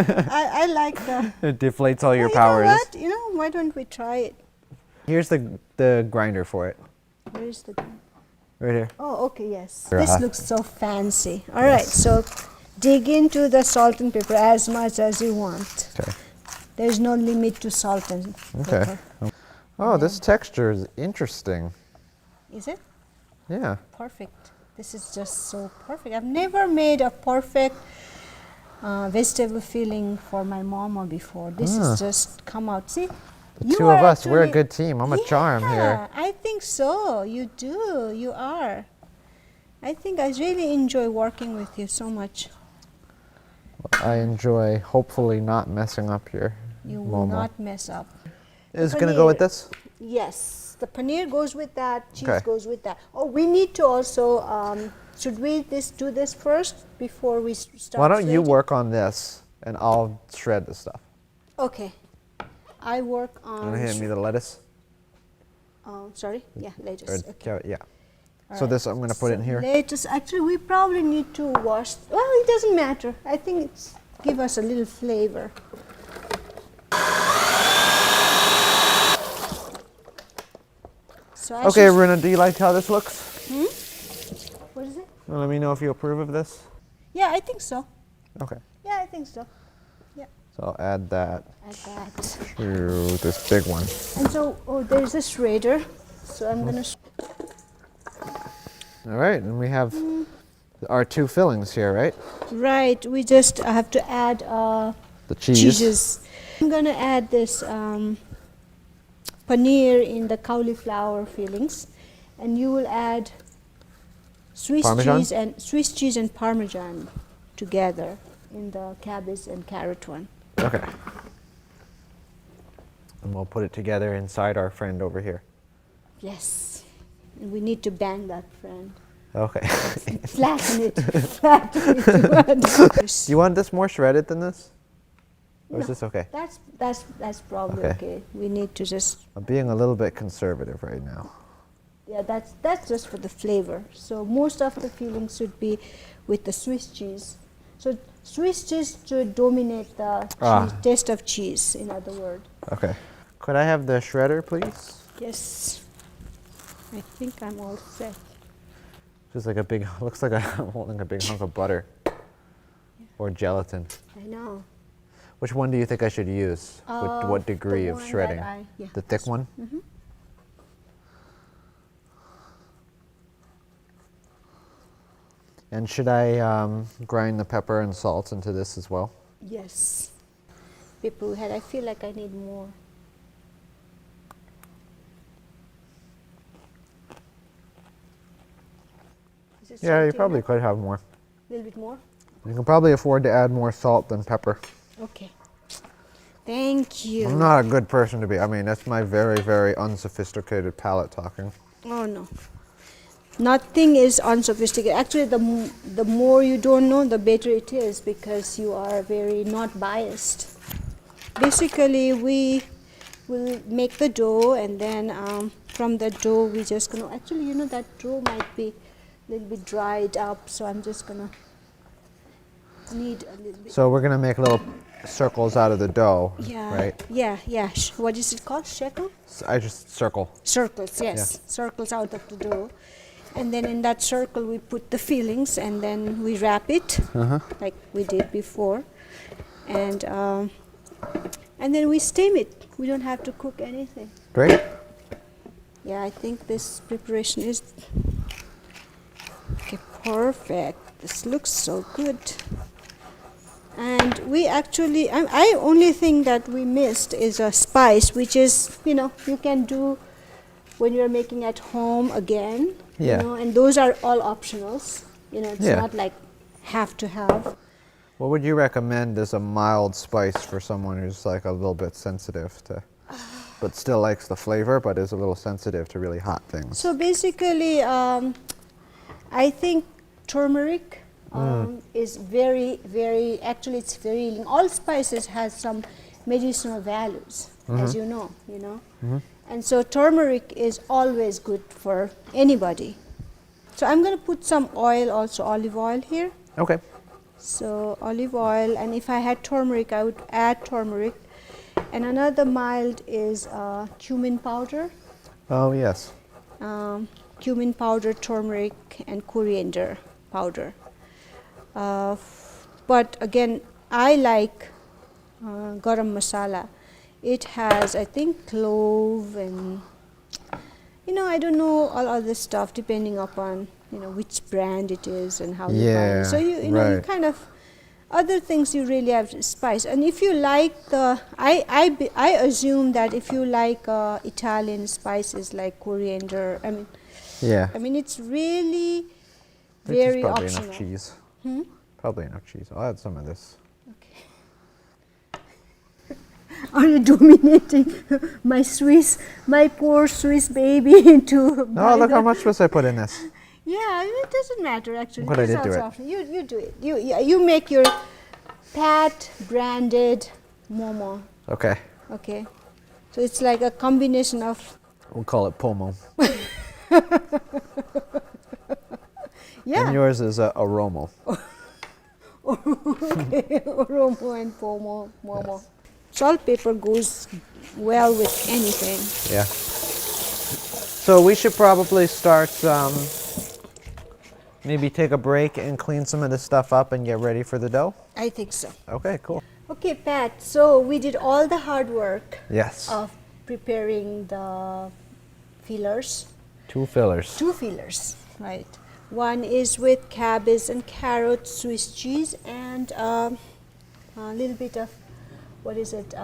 [SPEAKER 1] I like the.
[SPEAKER 2] it deflates all your
[SPEAKER 1] You
[SPEAKER 2] powers.
[SPEAKER 1] know what? You know, why don't we try it?
[SPEAKER 2] Here's the grinder for it.
[SPEAKER 1] Where is the?
[SPEAKER 2] Right here.
[SPEAKER 1] Oh, okay, yes.
[SPEAKER 2] Here,
[SPEAKER 1] This
[SPEAKER 2] huh?
[SPEAKER 1] looks so fancy. All right, so dig into the salt and pepper as much as you want.
[SPEAKER 2] Okay.
[SPEAKER 1] There's no limit to salt and
[SPEAKER 2] Okay.
[SPEAKER 1] pepper.
[SPEAKER 2] Oh, this texture is interesting.
[SPEAKER 1] Is it?
[SPEAKER 2] Yeah.
[SPEAKER 1] Perfect. This is just so perfect. I've never made a perfect vegetable filling for my mama before. This
[SPEAKER 2] Ah.
[SPEAKER 1] is just come out. See?
[SPEAKER 2] The
[SPEAKER 1] You
[SPEAKER 2] two of
[SPEAKER 1] are
[SPEAKER 2] us, we're a
[SPEAKER 1] actually-
[SPEAKER 2] good team. I'm a charm here.
[SPEAKER 1] Yeah, I think so. You do. You are. I think I really enjoy working with you so much.
[SPEAKER 2] I enjoy hopefully not messing up your
[SPEAKER 1] You will
[SPEAKER 2] Momo.
[SPEAKER 1] not mess up.
[SPEAKER 2] Is it gonna go with
[SPEAKER 1] paneer.
[SPEAKER 2] this?
[SPEAKER 1] Yes, the paneer goes with that. Cheese
[SPEAKER 2] Okay.
[SPEAKER 1] goes with that. Oh, we need to also. Should we do this first before we start?
[SPEAKER 2] Why don't you
[SPEAKER 1] shredding?
[SPEAKER 2] work on this and I'll shred the stuff.
[SPEAKER 1] Okay. I work
[SPEAKER 2] You
[SPEAKER 1] on.
[SPEAKER 2] wanna hand me the lettuce?
[SPEAKER 1] Sorry. Yeah,
[SPEAKER 2] Or
[SPEAKER 1] lettuce. Okay.
[SPEAKER 2] carrot? Yeah.
[SPEAKER 1] All
[SPEAKER 2] So
[SPEAKER 1] right.
[SPEAKER 2] this I'm gonna put it in
[SPEAKER 1] So
[SPEAKER 2] here.
[SPEAKER 1] Lettuce. Actually, we probably need to wash. Well, it doesn't matter. I think it's give us a little flavor. So I
[SPEAKER 2] Okay,
[SPEAKER 1] should-
[SPEAKER 2] Runa, do you like how this looks?
[SPEAKER 1] What is it?
[SPEAKER 2] Well, let me know if you approve of this.
[SPEAKER 1] Yeah, I think so.
[SPEAKER 2] Okay.
[SPEAKER 1] Yeah, I think so. Yeah,
[SPEAKER 2] So I'll add that
[SPEAKER 1] add that.
[SPEAKER 2] to this big one.
[SPEAKER 1] And so, oh, there's a shredder. So I'm gonna.
[SPEAKER 2] All right, and we have our two fillings here, right?
[SPEAKER 1] Right. We just have to add
[SPEAKER 2] The cheese.
[SPEAKER 1] cheeses. I'm gonna add this paneer in the cauliflower fillings, and you will add Swiss
[SPEAKER 2] Parmesan?
[SPEAKER 1] cheese and Parmesan together in the cabbage and carrot one.
[SPEAKER 2] Okay. And we'll put it together inside our friend over here.
[SPEAKER 1] Yes. And we need to bang that friend.
[SPEAKER 2] Okay.
[SPEAKER 1] Flatten it. Flatten it.
[SPEAKER 2] You want this more shredded than this? Or is
[SPEAKER 1] No.
[SPEAKER 2] this okay?
[SPEAKER 1] That's probably
[SPEAKER 2] Okay.
[SPEAKER 1] okay. We need to just
[SPEAKER 2] I'm being a little bit conservative right now.
[SPEAKER 1] yeah. That's just for the flavor. So most of the fillings should be with the Swiss cheese. So Swiss cheese should dominate the taste of cheese. In other words.
[SPEAKER 2] Okay. Could I have the shredder, please?
[SPEAKER 1] Yes. I think I'm all set.
[SPEAKER 2] Just like a big, looks like I'm holding a big hunk of butter or gelatin.
[SPEAKER 1] I know.
[SPEAKER 2] Which one do you think I should use? What degree of shredding?
[SPEAKER 1] Yeah.
[SPEAKER 2] The thick one?
[SPEAKER 1] Mm-hmm.
[SPEAKER 2] And should I grind the pepper and salt into this as well?
[SPEAKER 1] Yes. Pepper head. I feel like I need more.
[SPEAKER 2] Yeah, you probably could have more.
[SPEAKER 1] A little bit more?
[SPEAKER 2] You can probably afford to add more salt than pepper.
[SPEAKER 1] Okay. Thank you.
[SPEAKER 2] I'm not a good person to be. I mean, that's my very, very unsophisticated palate talking.
[SPEAKER 1] Oh no. Nothing is unsophisticated. Actually, the more you don't know, the better it is, because you are very not biased. Basically, we will make the dough, and then from the dough we just gonna, actually, you know, that dough might be a little bit dried up, so I'm just gonna need a little bit.
[SPEAKER 2] So we're gonna make little circles out of the dough,
[SPEAKER 1] Yeah.
[SPEAKER 2] right?
[SPEAKER 1] Yeah, yeah. What is it called? Shekel?
[SPEAKER 2] I just circle.
[SPEAKER 1] Circles, yes.
[SPEAKER 2] Yeah.
[SPEAKER 1] Circles out of the dough. And then in that circle we put the fillings, and then we wrap it like we did before. And then we steam it. We don't have to cook anything.
[SPEAKER 2] Great.
[SPEAKER 1] Yeah, I think this preparation is okay, perfect. This looks so good. And we actually, I only think that we missed is a spice, which is, you know, you can do when you're making at home again.
[SPEAKER 2] Yeah.
[SPEAKER 1] You know, and those are all optionals. You know, it's
[SPEAKER 2] Yeah.
[SPEAKER 1] not like have to have.
[SPEAKER 2] What would you recommend as a mild spice for someone who's like a little bit sensitive to, but still likes the flavor, but is a little sensitive to really hot things?
[SPEAKER 1] So basically, I think turmeric is very, very, actually it's very healing. All spices has some medicinal values, as you know, And so turmeric is always good for anybody. So I'm going to put some oil, also olive oil here.
[SPEAKER 2] Okay.
[SPEAKER 1] So olive oil, and if I had turmeric, I would add turmeric. And another mild is cumin powder.
[SPEAKER 2] Oh, yes.
[SPEAKER 1] Cumin powder, turmeric, and coriander powder. But again, I like garam masala. It has, I think, clove and, you know, I don't know all other stuff depending upon, you know, which brand it is and how you buy it. So you know, you kind of, other things you really have to spice. And if you like the, I assume that if you like Italian spices like coriander, I mean it's really very
[SPEAKER 2] probably
[SPEAKER 1] optional.
[SPEAKER 2] enough cheese. Probably enough cheese. I'll add some of this.
[SPEAKER 1] Okay. Are you dominating my poor Swiss baby into?
[SPEAKER 2] No, look how much was I put in this.
[SPEAKER 1] Yeah, it doesn't matter actually.
[SPEAKER 2] But I did do it.
[SPEAKER 1] You do it. You make your Pat branded Momo.
[SPEAKER 2] Okay.
[SPEAKER 1] Okay. So it's like a combination of.
[SPEAKER 2] We'll call it Pomo.
[SPEAKER 1] Yeah.
[SPEAKER 2] And yours is a Romo.
[SPEAKER 1] Okay. Oromo and Momo. Yes. Salt pepper goes well with anything.
[SPEAKER 2] Yeah. So we should probably start, maybe take a break and clean some of this stuff up and get ready for the dough?
[SPEAKER 1] I think so.
[SPEAKER 2] Okay, cool.
[SPEAKER 1] Okay, Pat, so we did all the hard work
[SPEAKER 2] Yes.
[SPEAKER 1] of preparing the fillers.
[SPEAKER 2] 2 fillers.
[SPEAKER 1] 2 fillers, right. One is with cabbage and carrot, Swiss cheese, and a little bit of, what is it,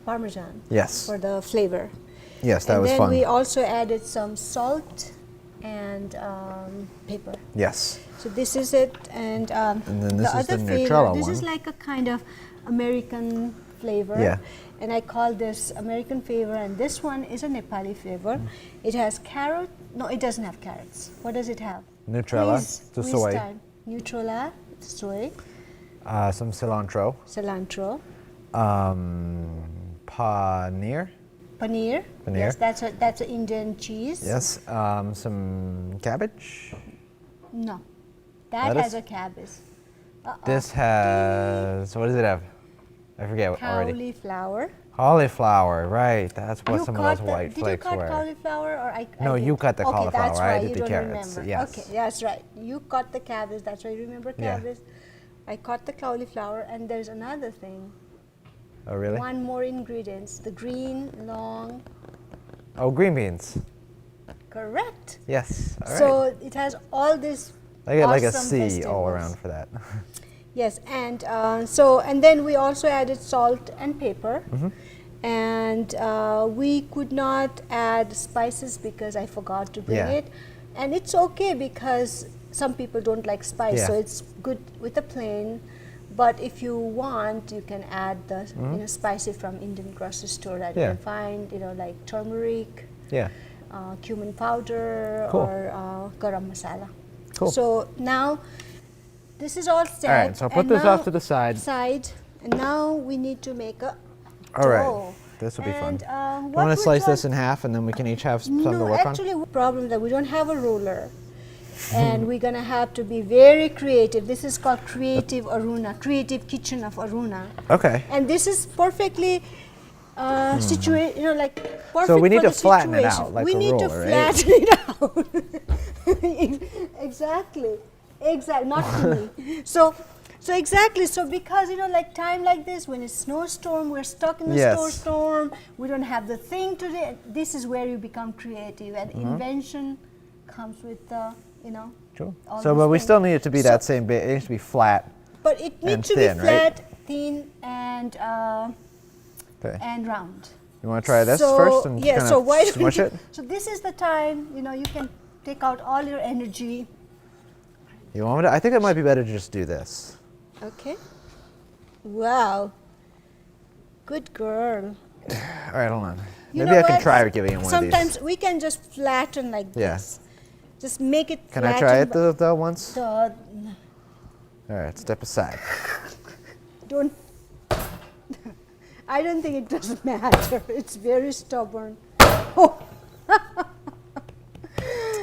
[SPEAKER 1] Parmesan.
[SPEAKER 2] Yes.
[SPEAKER 1] For the flavor.
[SPEAKER 2] Yes, that was
[SPEAKER 1] fun.
[SPEAKER 2] fun.
[SPEAKER 1] And then we also added some salt and pepper.
[SPEAKER 2] Yes.
[SPEAKER 1] So this is it, and
[SPEAKER 2] then this
[SPEAKER 1] the
[SPEAKER 2] is the
[SPEAKER 1] other flavor.
[SPEAKER 2] Nutella
[SPEAKER 1] This
[SPEAKER 2] one.
[SPEAKER 1] is like a kind of American flavor.
[SPEAKER 2] Yeah.
[SPEAKER 1] And I call this American flavor, and this one is a Nepali flavor. It has carrot. No, it doesn't have carrots. What does it have?
[SPEAKER 2] Nutella,
[SPEAKER 1] Please
[SPEAKER 2] soy.
[SPEAKER 1] time. Nutella, soy,
[SPEAKER 2] Some cilantro.
[SPEAKER 1] cilantro,
[SPEAKER 2] Paneer.
[SPEAKER 1] paneer.
[SPEAKER 2] Paneer.
[SPEAKER 1] Yes, that's an Indian cheese.
[SPEAKER 2] Yes. Some cabbage.
[SPEAKER 1] No, that
[SPEAKER 2] Lettuce?
[SPEAKER 1] has a cabbage.
[SPEAKER 2] This has, what does it have? I forget already.
[SPEAKER 1] Cauliflower.
[SPEAKER 2] Cauliflower, right. That's what
[SPEAKER 1] You
[SPEAKER 2] some of
[SPEAKER 1] cut
[SPEAKER 2] those white
[SPEAKER 1] did
[SPEAKER 2] flakes
[SPEAKER 1] you cut
[SPEAKER 2] were.
[SPEAKER 1] cauliflower or I
[SPEAKER 2] No,
[SPEAKER 1] did?
[SPEAKER 2] you cut the
[SPEAKER 1] Okay,
[SPEAKER 2] cauliflower,
[SPEAKER 1] that's
[SPEAKER 2] I
[SPEAKER 1] right.
[SPEAKER 2] did
[SPEAKER 1] You
[SPEAKER 2] the
[SPEAKER 1] don't
[SPEAKER 2] carrots,
[SPEAKER 1] remember.
[SPEAKER 2] yes.
[SPEAKER 1] Okay, that's right. You cut the cabbage. That's right. Remember
[SPEAKER 2] Yeah.
[SPEAKER 1] cabbage? I cut the cauliflower, and there's another thing.
[SPEAKER 2] Oh, really?
[SPEAKER 1] One more ingredients, the green, long,
[SPEAKER 2] Oh, green beans.
[SPEAKER 1] correct.
[SPEAKER 2] Yes. All right.
[SPEAKER 1] So it has all this
[SPEAKER 2] I get like a
[SPEAKER 1] awesome
[SPEAKER 2] C all
[SPEAKER 1] vegetables.
[SPEAKER 2] around for that.
[SPEAKER 1] Yes, and and then we also added salt and pepper. And we could not add spices because I forgot to bring
[SPEAKER 2] Yeah.
[SPEAKER 1] it. And it's okay because some people don't like spice, so
[SPEAKER 2] Yeah.
[SPEAKER 1] it's good with the plain. But if you want, you can add the spices from Indian grocery store that you
[SPEAKER 2] Yeah.
[SPEAKER 1] can find, like turmeric,
[SPEAKER 2] Yeah.
[SPEAKER 1] cumin powder,
[SPEAKER 2] Cool.
[SPEAKER 1] or garam masala.
[SPEAKER 2] Cool.
[SPEAKER 1] So now this is all set.
[SPEAKER 2] All right, so I'll put
[SPEAKER 1] and
[SPEAKER 2] this
[SPEAKER 1] now-
[SPEAKER 2] off to the side.
[SPEAKER 1] And now we need to make a
[SPEAKER 2] All right.
[SPEAKER 1] dough.
[SPEAKER 2] This will be fun.
[SPEAKER 1] And,
[SPEAKER 2] Do you want
[SPEAKER 1] what
[SPEAKER 2] to
[SPEAKER 1] would
[SPEAKER 2] slice
[SPEAKER 1] you
[SPEAKER 2] this in half and then we can each have some to
[SPEAKER 1] No,
[SPEAKER 2] work
[SPEAKER 1] actually, problem that we don't have a ruler. And we're gonna have to be very creative. This is called Creative Aruna, Creative Kitchen of Aruna.
[SPEAKER 2] on? Okay.
[SPEAKER 1] And this is perfectly situated, like perfect
[SPEAKER 2] So we need
[SPEAKER 1] for
[SPEAKER 2] to
[SPEAKER 1] the
[SPEAKER 2] flatten it
[SPEAKER 1] situation.
[SPEAKER 2] out like
[SPEAKER 1] we
[SPEAKER 2] a
[SPEAKER 1] need to
[SPEAKER 2] roller, right?
[SPEAKER 1] flatten it out. Exactly. Not for me. So exactly. So because like time like this, when it's snowstorm, we're stuck in the
[SPEAKER 2] Yes.
[SPEAKER 1] snowstorm. We don't have the thing today. This is where you become creative, and invention comes with the
[SPEAKER 2] Sure.
[SPEAKER 1] all
[SPEAKER 2] So,
[SPEAKER 1] these
[SPEAKER 2] but we
[SPEAKER 1] things.
[SPEAKER 2] still need it to be that
[SPEAKER 1] So-
[SPEAKER 2] same big. It needs to be flat.
[SPEAKER 1] But it
[SPEAKER 2] and
[SPEAKER 1] needs to
[SPEAKER 2] thin,
[SPEAKER 1] be
[SPEAKER 2] right?
[SPEAKER 1] flat, thin,
[SPEAKER 2] Okay.
[SPEAKER 1] and round.
[SPEAKER 2] You want to try this
[SPEAKER 1] So,
[SPEAKER 2] first and
[SPEAKER 1] yeah,
[SPEAKER 2] kind
[SPEAKER 1] so
[SPEAKER 2] of
[SPEAKER 1] why don't
[SPEAKER 2] smush
[SPEAKER 1] you-
[SPEAKER 2] it?
[SPEAKER 1] So this is the time, you can take out all your energy.
[SPEAKER 2] You want me to? I think it might be better to just do this.
[SPEAKER 1] Okay. Wow. Good girl.
[SPEAKER 2] All right, hold on.
[SPEAKER 1] You
[SPEAKER 2] Maybe
[SPEAKER 1] know
[SPEAKER 2] I can
[SPEAKER 1] what?
[SPEAKER 2] try giving it one
[SPEAKER 1] Sometimes
[SPEAKER 2] of these.
[SPEAKER 1] we can just flatten like
[SPEAKER 2] Yeah.
[SPEAKER 1] this. Just make it
[SPEAKER 2] Can I try it
[SPEAKER 1] flatten,
[SPEAKER 2] though once?
[SPEAKER 1] but,
[SPEAKER 2] All right, step aside.
[SPEAKER 1] don't. I don't think it doesn't matter. It's very stubborn. Oh,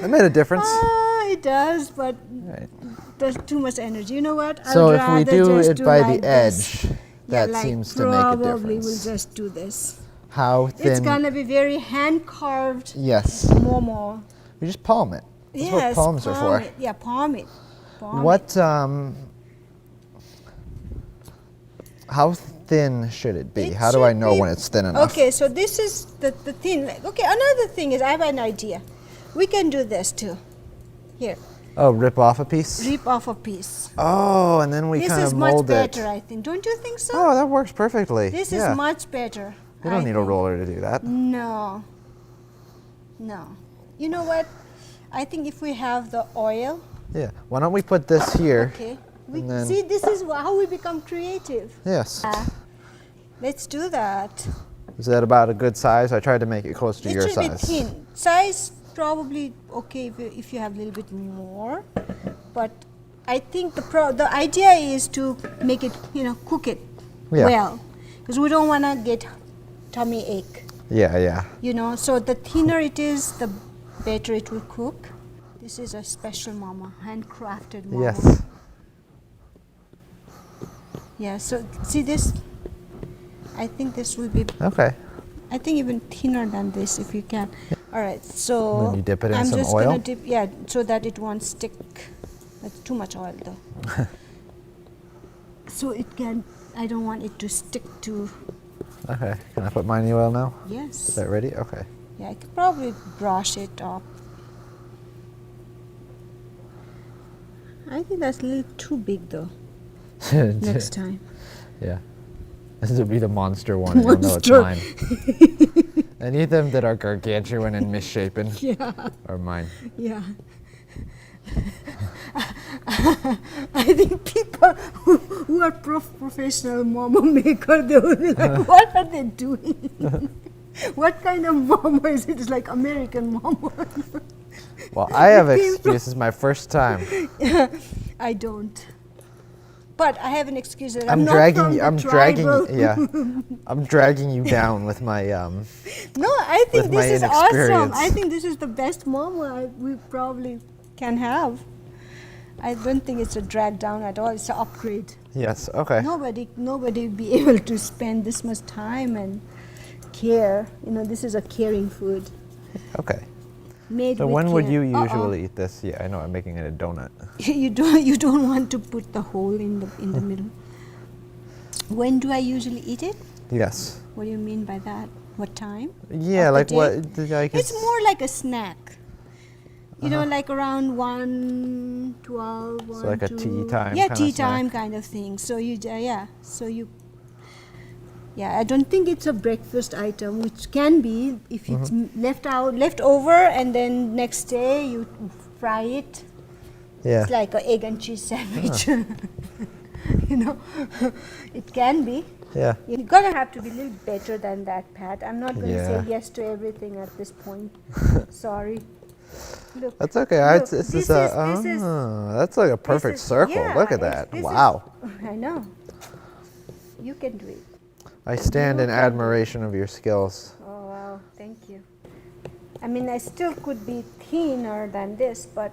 [SPEAKER 2] That made a difference.
[SPEAKER 1] it does, but
[SPEAKER 2] All right.
[SPEAKER 1] there's too much energy. You know what?
[SPEAKER 2] So
[SPEAKER 1] I'd
[SPEAKER 2] if we
[SPEAKER 1] rather
[SPEAKER 2] do
[SPEAKER 1] just
[SPEAKER 2] it by
[SPEAKER 1] like
[SPEAKER 2] the
[SPEAKER 1] this.
[SPEAKER 2] edge,
[SPEAKER 1] Yeah,
[SPEAKER 2] that
[SPEAKER 1] like
[SPEAKER 2] seems to make a
[SPEAKER 1] probably we'll
[SPEAKER 2] difference.
[SPEAKER 1] just do this.
[SPEAKER 2] How thin?
[SPEAKER 1] It's gonna be very hand carved
[SPEAKER 2] Yes.
[SPEAKER 1] Momo.
[SPEAKER 2] We just palm it. That's what
[SPEAKER 1] Yes,
[SPEAKER 2] palms are
[SPEAKER 1] palm
[SPEAKER 2] for.
[SPEAKER 1] it. Yeah, palm it. Palm it.
[SPEAKER 2] What? How thin should it be?
[SPEAKER 1] It
[SPEAKER 2] How do I
[SPEAKER 1] should
[SPEAKER 2] know
[SPEAKER 1] be-
[SPEAKER 2] when it's thin enough?
[SPEAKER 1] Okay, so this is the thin. Okay, another thing is I have an idea. We can do this too. Here,
[SPEAKER 2] Oh, rip off a piece.
[SPEAKER 1] rip off a piece.
[SPEAKER 2] Oh, and then we
[SPEAKER 1] This
[SPEAKER 2] kind
[SPEAKER 1] is
[SPEAKER 2] of
[SPEAKER 1] much
[SPEAKER 2] mold
[SPEAKER 1] better,
[SPEAKER 2] it.
[SPEAKER 1] I think. Don't you think so?
[SPEAKER 2] Oh, that works perfectly.
[SPEAKER 1] This
[SPEAKER 2] yeah.
[SPEAKER 1] is much better.
[SPEAKER 2] You don't
[SPEAKER 1] I
[SPEAKER 2] need a
[SPEAKER 1] think.
[SPEAKER 2] roller to do that.
[SPEAKER 1] No. No. You know what? I think if we have the oil,
[SPEAKER 2] Yeah. Why don't we put this here?
[SPEAKER 1] okay. We
[SPEAKER 2] And then-
[SPEAKER 1] see this is how we become creative.
[SPEAKER 2] Yes.
[SPEAKER 1] Let's do that.
[SPEAKER 2] Is that about a good size? I tried to make it close to
[SPEAKER 1] It
[SPEAKER 2] your
[SPEAKER 1] should
[SPEAKER 2] size.
[SPEAKER 1] be thin. Size probably okay if you have a little bit more, but I think the idea is to make it, cook it
[SPEAKER 2] Yeah.
[SPEAKER 1] well, because we don't want to get tummy ache.
[SPEAKER 2] Yeah, yeah.
[SPEAKER 1] So the thinner it is, the better it will cook. This is a special mama, handcrafted mama.
[SPEAKER 2] Yes.
[SPEAKER 1] Yeah. So see this. I think this will be.
[SPEAKER 2] Okay.
[SPEAKER 1] I think even thinner than this if you can. All right, so
[SPEAKER 2] And then you dip it in
[SPEAKER 1] I'm
[SPEAKER 2] some
[SPEAKER 1] just
[SPEAKER 2] oil?
[SPEAKER 1] gonna dip, yeah, so that it won't stick. That's too much oil though. So it can. I don't want it to stick to.
[SPEAKER 2] Okay. Can I put mine in the oil now? Is
[SPEAKER 1] Yes.
[SPEAKER 2] that ready? Okay.
[SPEAKER 1] Yeah, I could probably brush it up. I think that's a little too big though. Next time.
[SPEAKER 2] Yeah. This will be the monster one. You'll know it's
[SPEAKER 1] Monster.
[SPEAKER 2] mine. Any of them that are gargantuan and misshapen
[SPEAKER 1] Yeah.
[SPEAKER 2] are mine.
[SPEAKER 1] Yeah. I think people who are professional momo maker, they will be like, what are they doing? What kind of momo is it? It's like American momo.
[SPEAKER 2] Well, I have
[SPEAKER 1] It came
[SPEAKER 2] this is my first time.
[SPEAKER 1] I don't. But I have an excuse that
[SPEAKER 2] I'm
[SPEAKER 1] not
[SPEAKER 2] dragging
[SPEAKER 1] from
[SPEAKER 2] you.
[SPEAKER 1] the
[SPEAKER 2] I'm dragging.
[SPEAKER 1] tribal-
[SPEAKER 2] Yeah. I'm dragging you down with my.
[SPEAKER 1] No, I think
[SPEAKER 2] with my
[SPEAKER 1] this is awesome.
[SPEAKER 2] inexperience.
[SPEAKER 1] I think this is the best momo we probably can have. I don't think it's a drag down at all. It's an upgrade.
[SPEAKER 2] Yes. Okay.
[SPEAKER 1] Nobody will be able to spend this much time and care. This is a caring food
[SPEAKER 2] Okay.
[SPEAKER 1] made
[SPEAKER 2] So
[SPEAKER 1] with
[SPEAKER 2] when would
[SPEAKER 1] care.
[SPEAKER 2] you usually eat this? Yeah, I know. I'm making it a donut.
[SPEAKER 1] You don't want to put the hole in the middle. When do I usually eat it?
[SPEAKER 2] Yes.
[SPEAKER 1] What do you mean by that? What time?
[SPEAKER 2] Yeah,
[SPEAKER 1] Of
[SPEAKER 2] like
[SPEAKER 1] the
[SPEAKER 2] what?
[SPEAKER 1] day?
[SPEAKER 2] Like
[SPEAKER 1] It's more like a snack. You know, like around 1, 12, 1,
[SPEAKER 2] So like a
[SPEAKER 1] 2.
[SPEAKER 2] tea time
[SPEAKER 1] Yeah,
[SPEAKER 2] kinda
[SPEAKER 1] tea
[SPEAKER 2] snack.
[SPEAKER 1] time kind of thing. So yeah, I don't think it's a breakfast item, which can be if it's left over, and then next day you fry it.
[SPEAKER 2] Yeah.
[SPEAKER 1] It's like an egg and cheese sandwich. You know, it can be.
[SPEAKER 2] Yeah.
[SPEAKER 1] You're gonna have to be a little better than that, Pat. I'm not gonna
[SPEAKER 2] Yeah.
[SPEAKER 1] say yes to everything at this point. Sorry. Look.
[SPEAKER 2] That's okay.
[SPEAKER 1] Look,
[SPEAKER 2] This is that's like a perfect circle.
[SPEAKER 1] Yeah,
[SPEAKER 2] Look at that. Wow.
[SPEAKER 1] I know. You can do it.
[SPEAKER 2] I stand
[SPEAKER 1] You
[SPEAKER 2] in
[SPEAKER 1] can do it.
[SPEAKER 2] admiration of your skills.
[SPEAKER 1] Oh wow, thank you. I mean, I still could be thinner than this, but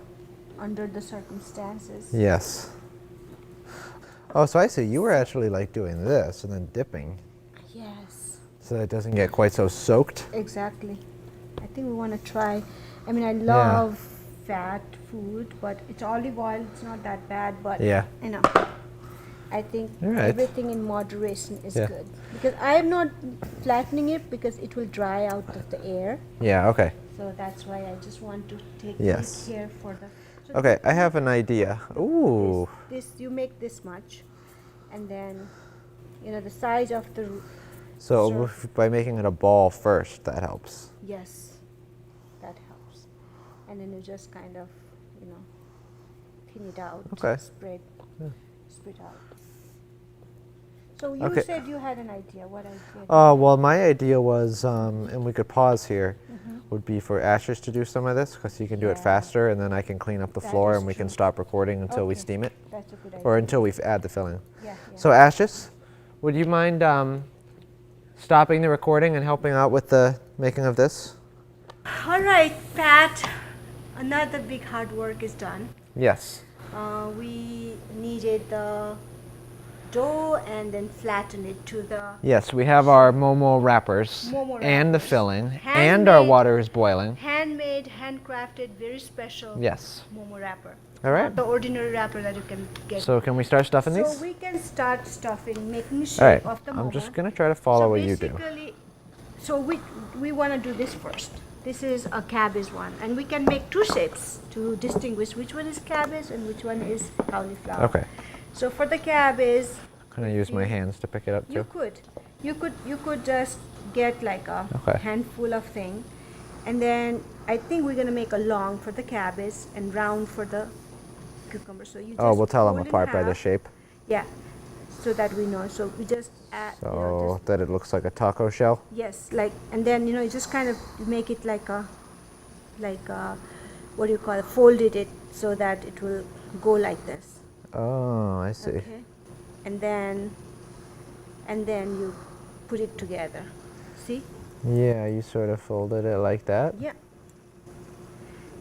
[SPEAKER 1] under the circumstances.
[SPEAKER 2] Yes. Oh, so I see. You were actually like doing this and then dipping,
[SPEAKER 1] Yes,
[SPEAKER 2] so that it doesn't get quite so soaked.
[SPEAKER 1] exactly. I think we want to try. I mean, I love fat food, but it's olive oil. It's not that bad, but
[SPEAKER 2] Yeah.
[SPEAKER 1] you know, I think
[SPEAKER 2] All right.
[SPEAKER 1] everything in moderation is
[SPEAKER 2] Yeah.
[SPEAKER 1] good. Because I am not flattening it because it will dry out of the air.
[SPEAKER 2] Yeah. Okay.
[SPEAKER 1] So that's why I just want to take
[SPEAKER 2] Yes.
[SPEAKER 1] good care for the. So
[SPEAKER 2] Okay. I have an idea. Ooh.
[SPEAKER 1] This you make this much, and then, you know, the size of the.
[SPEAKER 2] So
[SPEAKER 1] Sure.
[SPEAKER 2] by making it a ball first, that helps.
[SPEAKER 1] Yes, that helps, and then you just kind of, you know, thin it out.
[SPEAKER 2] Okay.
[SPEAKER 1] Spread out. So you
[SPEAKER 2] Okay.
[SPEAKER 1] said you had an idea. What idea?
[SPEAKER 2] Well, my idea was, and we could pause here, would be for Ashes to do some of this because he can do it
[SPEAKER 1] Yeah.
[SPEAKER 2] faster, and then I can clean up the
[SPEAKER 1] That
[SPEAKER 2] floor
[SPEAKER 1] is
[SPEAKER 2] and we can
[SPEAKER 1] true.
[SPEAKER 2] stop recording until we
[SPEAKER 1] Okay.
[SPEAKER 2] steam it,
[SPEAKER 1] That's a good idea.
[SPEAKER 2] or until we add the filling.
[SPEAKER 1] Yeah.
[SPEAKER 2] So Ashes, would you mind stopping the recording and helping out with the making of this?
[SPEAKER 1] All right, Pat. Another big hard work is done.
[SPEAKER 2] Yes.
[SPEAKER 1] We needed the dough and then flatten it to the
[SPEAKER 2] Yes, we have our Momo wrappers
[SPEAKER 1] Momo
[SPEAKER 2] and the
[SPEAKER 1] wrappers.
[SPEAKER 2] filling, and our
[SPEAKER 1] Handmade.
[SPEAKER 2] water is boiling.
[SPEAKER 1] handmade, handcrafted, very special
[SPEAKER 2] Yes.
[SPEAKER 1] Momo wrapper.
[SPEAKER 2] All right.
[SPEAKER 1] Not the ordinary wrapper that you can get.
[SPEAKER 2] So can we start stuffing
[SPEAKER 1] So
[SPEAKER 2] these?
[SPEAKER 1] we can start stuffing, making the shape
[SPEAKER 2] All right.
[SPEAKER 1] of the Momo.
[SPEAKER 2] I'm just gonna try to follow what you do.
[SPEAKER 1] basically, so we want to do this first. This is a cabbage one, and we can make two shapes to distinguish which one is cabbage and which one is cauliflower.
[SPEAKER 2] Okay.
[SPEAKER 1] So for the cabbage,
[SPEAKER 2] Can I use my hands to pick it up
[SPEAKER 1] you
[SPEAKER 2] too?
[SPEAKER 1] could just get like a
[SPEAKER 2] Okay.
[SPEAKER 1] handful of thing, and then I think we're gonna make a long for the cabbage and round for the cucumber. So you just
[SPEAKER 2] Oh, we'll tell them
[SPEAKER 1] fold in
[SPEAKER 2] apart by the
[SPEAKER 1] half.
[SPEAKER 2] shape,
[SPEAKER 1] Yeah, so that we know. So we just add,
[SPEAKER 2] so that it looks like a taco shell.
[SPEAKER 1] yes, like, and then you just kind of make it like a what do you call it? Folded it so that it will go like this.
[SPEAKER 2] Oh, I see.
[SPEAKER 1] Okay, and then you put it together. See?
[SPEAKER 2] Yeah, you sort of folded it like that.
[SPEAKER 1] Yeah.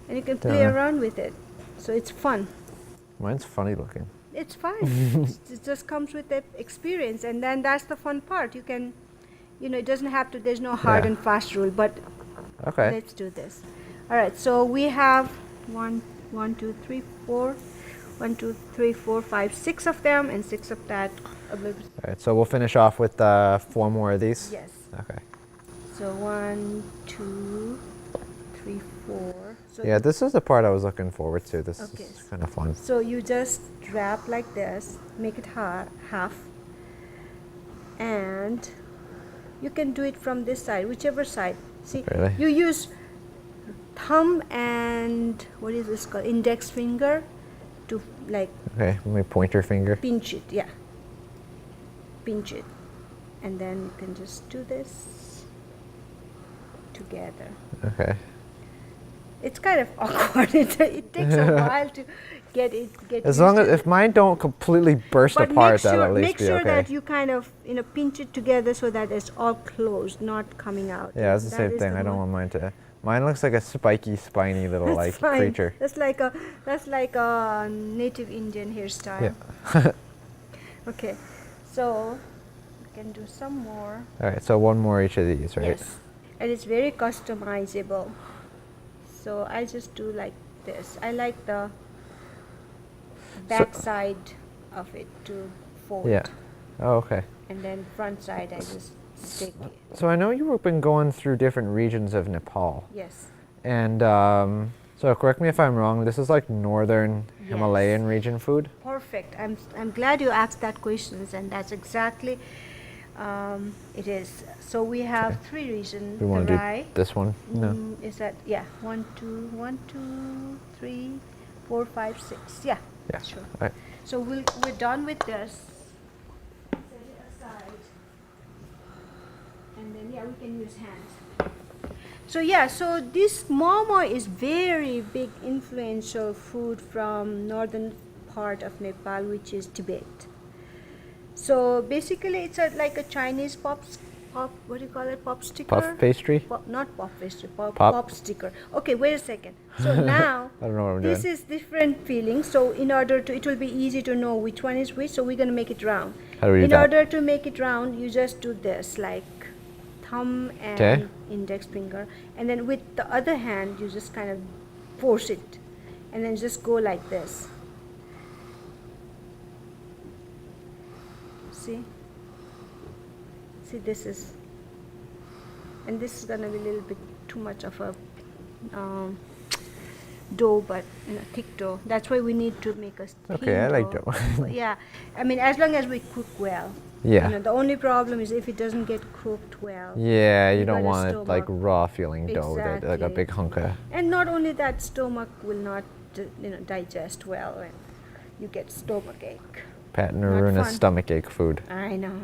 [SPEAKER 1] And you can play
[SPEAKER 2] Duh.
[SPEAKER 1] around with it. So it's fun.
[SPEAKER 2] Mine's funny looking.
[SPEAKER 1] It's fine. It just comes with the experience, and then that's the fun part. You can, it doesn't have to, there's no hard
[SPEAKER 2] Yeah.
[SPEAKER 1] and fast rule, but
[SPEAKER 2] Okay.
[SPEAKER 1] let's do this. All right, so we have 1, 2, 3, 4, 1, 2, 3, 4, 5, 6 of them, and 6 of that.
[SPEAKER 2] All right, so we'll finish off with 4 more of these.
[SPEAKER 1] Yes.
[SPEAKER 2] Okay.
[SPEAKER 1] So 1, 2, 3, 4. So
[SPEAKER 2] Yeah, this is the part I was looking forward to. This
[SPEAKER 1] Okay.
[SPEAKER 2] is kind of fun.
[SPEAKER 1] So you just wrap like this, make it half, and you can do it from this side, whichever side. See,
[SPEAKER 2] Really?
[SPEAKER 1] you use thumb and what is this called? Index finger to like
[SPEAKER 2] Okay, my pointer finger.
[SPEAKER 1] pinch it. Yeah, pinch it, and then you can just do this together.
[SPEAKER 2] Okay.
[SPEAKER 1] It's kind of awkward. It takes a while to get
[SPEAKER 2] As
[SPEAKER 1] used
[SPEAKER 2] long
[SPEAKER 1] to
[SPEAKER 2] as
[SPEAKER 1] it.
[SPEAKER 2] if mine don't completely burst
[SPEAKER 1] But
[SPEAKER 2] apart, that'll at least
[SPEAKER 1] make
[SPEAKER 2] be
[SPEAKER 1] sure
[SPEAKER 2] okay.
[SPEAKER 1] that you kind of pinch it together so that it's all closed, not coming out.
[SPEAKER 2] Yeah, it's the
[SPEAKER 1] That
[SPEAKER 2] same
[SPEAKER 1] is
[SPEAKER 2] thing.
[SPEAKER 1] the
[SPEAKER 2] I don't
[SPEAKER 1] mo-
[SPEAKER 2] want mine to. Mine looks like a spiky, spiny little
[SPEAKER 1] That's
[SPEAKER 2] like
[SPEAKER 1] fine.
[SPEAKER 2] creature.
[SPEAKER 1] That's like a native Indian hairstyle.
[SPEAKER 2] Yeah.
[SPEAKER 1] Okay, so we can do some more.
[SPEAKER 2] All right, so one more each of these, right?
[SPEAKER 1] Yes, and it's very customizable. So I just do like this. I like the back side of it to fold.
[SPEAKER 2] Yeah. Oh, okay.
[SPEAKER 1] And then front side I just sticky.
[SPEAKER 2] So I know you've been going through different regions of Nepal.
[SPEAKER 1] Yes.
[SPEAKER 2] And so correct me if I'm wrong, this is like northern Himalayan region food?
[SPEAKER 1] Perfect. I'm glad you asked that questions, and that's exactly it is. So we have three regions.
[SPEAKER 2] We want to do this one? No.
[SPEAKER 1] Is that, yeah, 1, 2, 1, 2, 3, 4, 5, 6. Yeah.
[SPEAKER 2] Yeah.
[SPEAKER 1] Sure.
[SPEAKER 2] All right.
[SPEAKER 1] So we're done with this. Set it aside. And then, yeah, we can use hands. So yeah, so this momo is very big influential food from northern part of Nepal, which is Tibet. So basically, it's like a Chinese pop. What do you call it? Pop sticker.
[SPEAKER 2] Puff pastry?
[SPEAKER 1] Not pop pastry.
[SPEAKER 2] Pop?
[SPEAKER 1] Pop sticker. Okay, wait a second. So now
[SPEAKER 2] I don't know what I'm
[SPEAKER 1] this
[SPEAKER 2] doing.
[SPEAKER 1] is different feeling. So in order to, it will be easy to know which one is which. So we're gonna make it round.
[SPEAKER 2] How do we do
[SPEAKER 1] In
[SPEAKER 2] that?
[SPEAKER 1] order to make it round, you just do this, like thumb and index finger, and then with the other hand you just kind of force it, and then just go like this. See, this is, and this is gonna be a little bit too much of a dough, but thick dough. That's why we need to make a thin
[SPEAKER 2] Okay, I like dough.
[SPEAKER 1] Yeah, I mean, as long as we cook well.
[SPEAKER 2] Yeah.
[SPEAKER 1] The only problem is if it doesn't get cooked well.
[SPEAKER 2] Yeah, you
[SPEAKER 1] you
[SPEAKER 2] don't
[SPEAKER 1] got a
[SPEAKER 2] want it like
[SPEAKER 1] stomach.
[SPEAKER 2] raw feeling dough, like a
[SPEAKER 1] Exactly.
[SPEAKER 2] big hunk of.
[SPEAKER 1] And not only that, stomach will not digest well, and you get stomach ache.
[SPEAKER 2] Pat
[SPEAKER 1] Not
[SPEAKER 2] Naruna's
[SPEAKER 1] fun.
[SPEAKER 2] stomach ache food.
[SPEAKER 1] I know.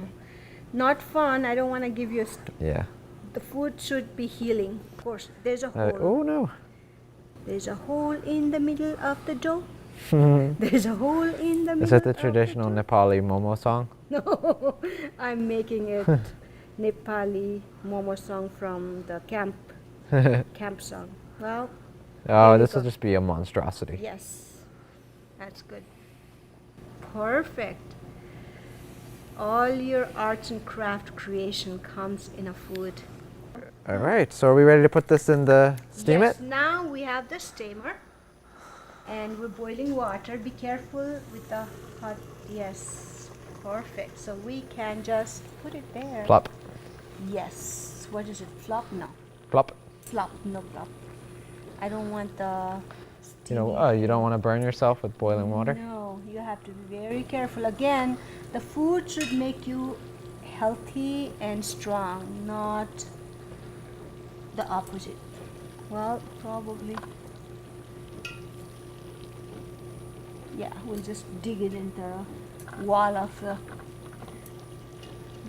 [SPEAKER 1] Not fun. I don't want to give you.
[SPEAKER 2] Yeah.
[SPEAKER 1] The food should be healing. Of course, there's a hole.
[SPEAKER 2] Oh no.
[SPEAKER 1] There's a hole in the middle of the dough. There's a hole in the middle.
[SPEAKER 2] Is that the
[SPEAKER 1] of
[SPEAKER 2] traditional
[SPEAKER 1] dough.
[SPEAKER 2] Nepali Momo song?
[SPEAKER 1] No, I'm making it Nepali Momo song from the camp song. Well,
[SPEAKER 2] Oh,
[SPEAKER 1] There you
[SPEAKER 2] this will
[SPEAKER 1] go.
[SPEAKER 2] just be a monstrosity.
[SPEAKER 1] yes, that's good. Perfect. All your arts and craft creation comes in a food.
[SPEAKER 2] All right, so are we ready to put this in the steam
[SPEAKER 1] Yes,
[SPEAKER 2] it?
[SPEAKER 1] now we have the steamer, and we're boiling water. Be careful with the hot. Yes, perfect. So we can just put it there.
[SPEAKER 2] Plop,
[SPEAKER 1] Yes. What is it? Flop? No.
[SPEAKER 2] plop.
[SPEAKER 1] Flop. No flop. I don't want the.
[SPEAKER 2] You know,
[SPEAKER 1] steamy-
[SPEAKER 2] you don't want to burn yourself with boiling water?
[SPEAKER 1] No, you have to be very careful. Again, the food should make you healthy and strong, not the opposite. Well, probably. Yeah, we'll just dig it in the wall of the.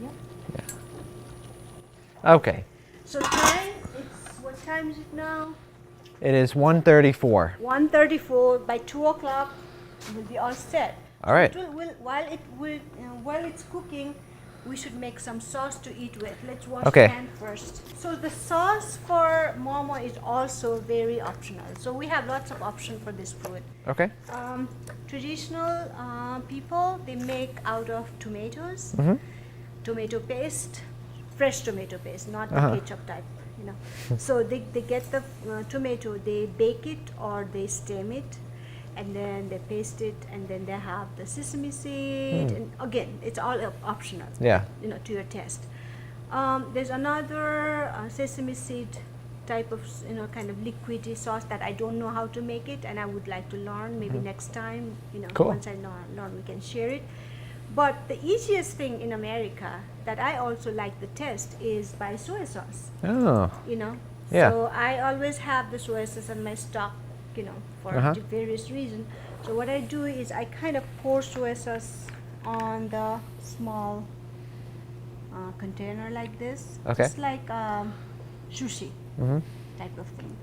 [SPEAKER 1] Yeah.
[SPEAKER 2] Okay,
[SPEAKER 1] So time, it's, what time is it now?
[SPEAKER 2] it is 1:34.
[SPEAKER 1] 1:34. By 2 o'clock, we'll be all set.
[SPEAKER 2] All right.
[SPEAKER 1] So while it's cooking, we should make some sauce to eat with. Let's wash
[SPEAKER 2] Okay.
[SPEAKER 1] the pan first. So the sauce for momo is also very optional. So we have lots of options for this food.
[SPEAKER 2] Okay.
[SPEAKER 1] Traditional people, they make out of tomatoes, tomato paste, fresh tomato paste, not the ketchup type. So they get the tomato, they bake it or they steam it, and then they paste it, and then they have the sesame seed, and again, it's all optional.
[SPEAKER 2] Yeah.
[SPEAKER 1] To your taste. There's another sesame seed type of kind of liquidy sauce that I don't know how to make it, and I would like to learn. Maybe next time,
[SPEAKER 2] Cool.
[SPEAKER 1] once I learn, we can share it. But the easiest thing in America that I also like the taste is by soy sauce.
[SPEAKER 2] Oh, Yeah.
[SPEAKER 1] So I always have the soy sauce in my stock, for various reasons. So what I do is I kind of pour soy sauce on the small container like this,
[SPEAKER 2] Okay.
[SPEAKER 1] just like sushi type of thing.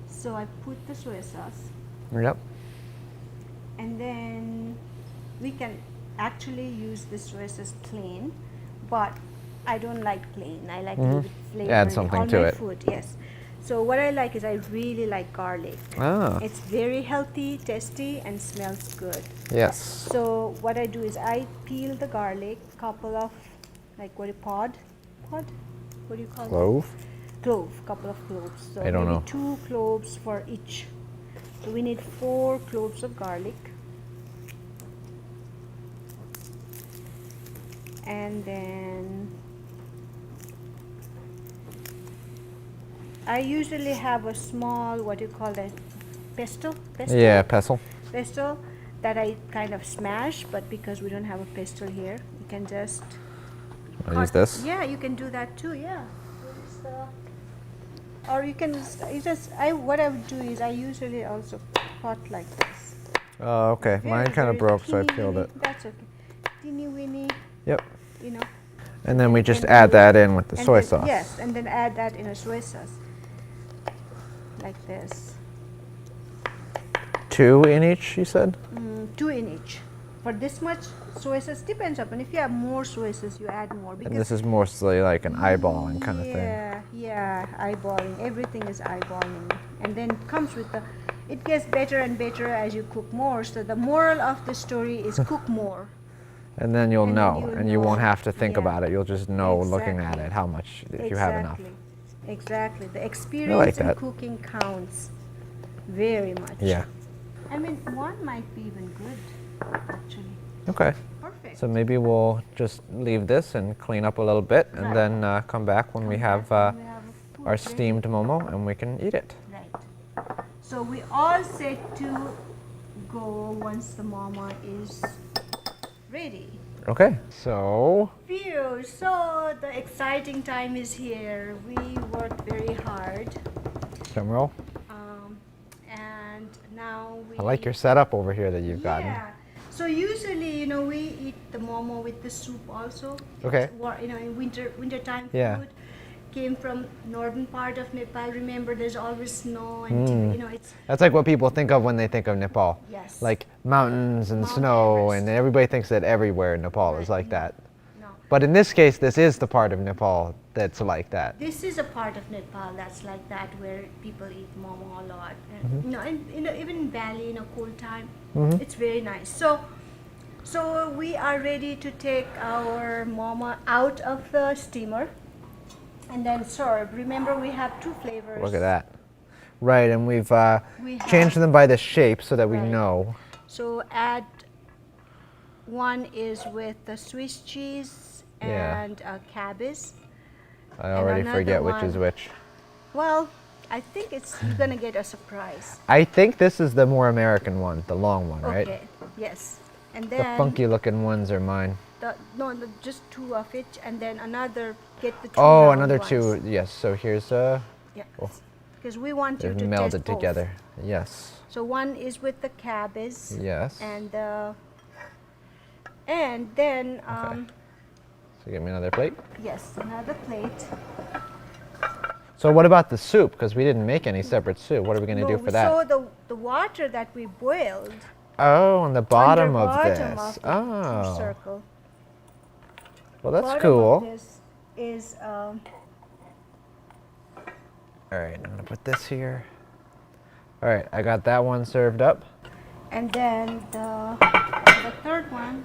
[SPEAKER 1] So I put the soy sauce,
[SPEAKER 2] yep.
[SPEAKER 1] and then we can actually use the soy sauce plain, but I don't like plain. I like a little bit flavor
[SPEAKER 2] Add
[SPEAKER 1] in
[SPEAKER 2] something
[SPEAKER 1] all
[SPEAKER 2] to
[SPEAKER 1] my
[SPEAKER 2] it.
[SPEAKER 1] food. Yes. So what I like is I really like garlic.
[SPEAKER 2] Ah,
[SPEAKER 1] It's very healthy, tasty, and smells good.
[SPEAKER 2] yes.
[SPEAKER 1] So what I do is I peel the garlic, couple of pod, what do you call it?
[SPEAKER 2] Clove?
[SPEAKER 1] Clove, couple of cloves. So
[SPEAKER 2] I don't
[SPEAKER 1] maybe
[SPEAKER 2] know.
[SPEAKER 1] 2 cloves for each. So we need 4 cloves of garlic. And then I usually have a small, what do you call that, pestle?
[SPEAKER 2] Yeah, pestle.
[SPEAKER 1] Pestle that I kind of smash, but because we don't have a pestle here, you can just
[SPEAKER 2] I'll use this.
[SPEAKER 1] Yeah, you can do that too. Yeah, or you can what I would do is I usually also cut like this.
[SPEAKER 2] Oh, okay. Mine kind of broke, so I peeled it.
[SPEAKER 1] That's okay. Teeny weeny,
[SPEAKER 2] Yep.
[SPEAKER 1] you know.
[SPEAKER 2] And then we
[SPEAKER 1] you
[SPEAKER 2] just
[SPEAKER 1] can
[SPEAKER 2] add
[SPEAKER 1] do-
[SPEAKER 2] that in with the
[SPEAKER 1] and
[SPEAKER 2] soy
[SPEAKER 1] then-
[SPEAKER 2] sauce.
[SPEAKER 1] Yes, and then add that in a soy sauce, like this.
[SPEAKER 2] 2 in each, you said?
[SPEAKER 1] 2 in each. For this much soy sauce, depends upon if you have more soy sauce, you add more.
[SPEAKER 2] And this is mostly like an eyeballing kind of thing.
[SPEAKER 1] Yeah, eyeballing. Everything is eyeballing, and then it comes with the. It gets better and better as you cook more. So the moral of the story is cook more.
[SPEAKER 2] And then you'll
[SPEAKER 1] And then
[SPEAKER 2] know,
[SPEAKER 1] you'll
[SPEAKER 2] and you won't
[SPEAKER 1] know.
[SPEAKER 2] have to think
[SPEAKER 1] Yeah.
[SPEAKER 2] about it. You'll just know looking at
[SPEAKER 1] Exactly.
[SPEAKER 2] it how much, if you have enough.
[SPEAKER 1] Exactly. The experience in
[SPEAKER 2] that.
[SPEAKER 1] cooking counts very much.
[SPEAKER 2] Yeah.
[SPEAKER 1] I mean, one might be even good, actually.
[SPEAKER 2] Okay.
[SPEAKER 1] Perfect.
[SPEAKER 2] So maybe we'll just leave this and clean up a little bit, and
[SPEAKER 1] Right.
[SPEAKER 2] then come back when we have
[SPEAKER 1] When we have a food
[SPEAKER 2] our
[SPEAKER 1] ready.
[SPEAKER 2] steamed momo, and we can eat it.
[SPEAKER 1] Right. So we all set to go once the mama is ready.
[SPEAKER 2] Okay. So
[SPEAKER 1] Phew, so the exciting time is here. We worked very hard.
[SPEAKER 2] drum roll.
[SPEAKER 1] And now we...
[SPEAKER 2] I like your setup over here that you've gotten.
[SPEAKER 1] Yeah. So usually, you know, we eat the momo with the soup also.
[SPEAKER 2] Okay.
[SPEAKER 1] You know, in wintertime
[SPEAKER 2] Yeah.
[SPEAKER 1] food. Came from northern part of Nepal. Remember, there's always snow and you know it's
[SPEAKER 2] That's like what people think of when they think of Nepal.
[SPEAKER 1] Yes.
[SPEAKER 2] Like mountains and
[SPEAKER 1] Mount
[SPEAKER 2] snow,
[SPEAKER 1] Everest.
[SPEAKER 2] and everybody thinks that everywhere in Nepal is
[SPEAKER 1] Right,
[SPEAKER 2] like
[SPEAKER 1] no.
[SPEAKER 2] that.
[SPEAKER 1] no.
[SPEAKER 2] But in this case, this is the part of Nepal that's like that.
[SPEAKER 1] This is a part of Nepal that's like that, where people eat momo a lot. And, you know, and you know, even in Bali, in a cold time, it's very nice. So we are ready to take our momo out of the steamer and then serve. Remember, we have 2 flavors.
[SPEAKER 2] Look at that. Right, and we've
[SPEAKER 1] We
[SPEAKER 2] changed
[SPEAKER 1] have-
[SPEAKER 2] them by the shape so that we
[SPEAKER 1] Right.
[SPEAKER 2] know.
[SPEAKER 1] So add one is with the Swiss cheese
[SPEAKER 2] Yeah.
[SPEAKER 1] and cabbage.
[SPEAKER 2] I already
[SPEAKER 1] another
[SPEAKER 2] forget which is
[SPEAKER 1] one.
[SPEAKER 2] which.
[SPEAKER 1] Well, I think you're gonna get a surprise.
[SPEAKER 2] I think this is the more American one, the long one, right?
[SPEAKER 1] Okay. Yes. And
[SPEAKER 2] The
[SPEAKER 1] then
[SPEAKER 2] funky looking ones are mine.
[SPEAKER 1] no, just 2 of it, and then another. Get the 2
[SPEAKER 2] Oh,
[SPEAKER 1] round
[SPEAKER 2] another
[SPEAKER 1] ones.
[SPEAKER 2] 2. Yes. So here's
[SPEAKER 1] Yeah.
[SPEAKER 2] oh,
[SPEAKER 1] Because we want you
[SPEAKER 2] they're
[SPEAKER 1] to
[SPEAKER 2] melded
[SPEAKER 1] test both.
[SPEAKER 2] together. Yes.
[SPEAKER 1] So one is with the cabbage.
[SPEAKER 2] Yes.
[SPEAKER 1] And then
[SPEAKER 2] So give me another plate.
[SPEAKER 1] yes, another plate.
[SPEAKER 2] So what about the soup? Because we didn't make any separate soup. What are we going to do
[SPEAKER 1] No,
[SPEAKER 2] for that?
[SPEAKER 1] So the water that we boiled.
[SPEAKER 2] Oh, on the bottom of
[SPEAKER 1] bottom
[SPEAKER 2] this.
[SPEAKER 1] of the
[SPEAKER 2] Oh.
[SPEAKER 1] circle.
[SPEAKER 2] Well, that's
[SPEAKER 1] Bottom
[SPEAKER 2] cool.
[SPEAKER 1] of this is
[SPEAKER 2] All right, I'm going to put this here. All right, I got that one served up.
[SPEAKER 1] and then the third one.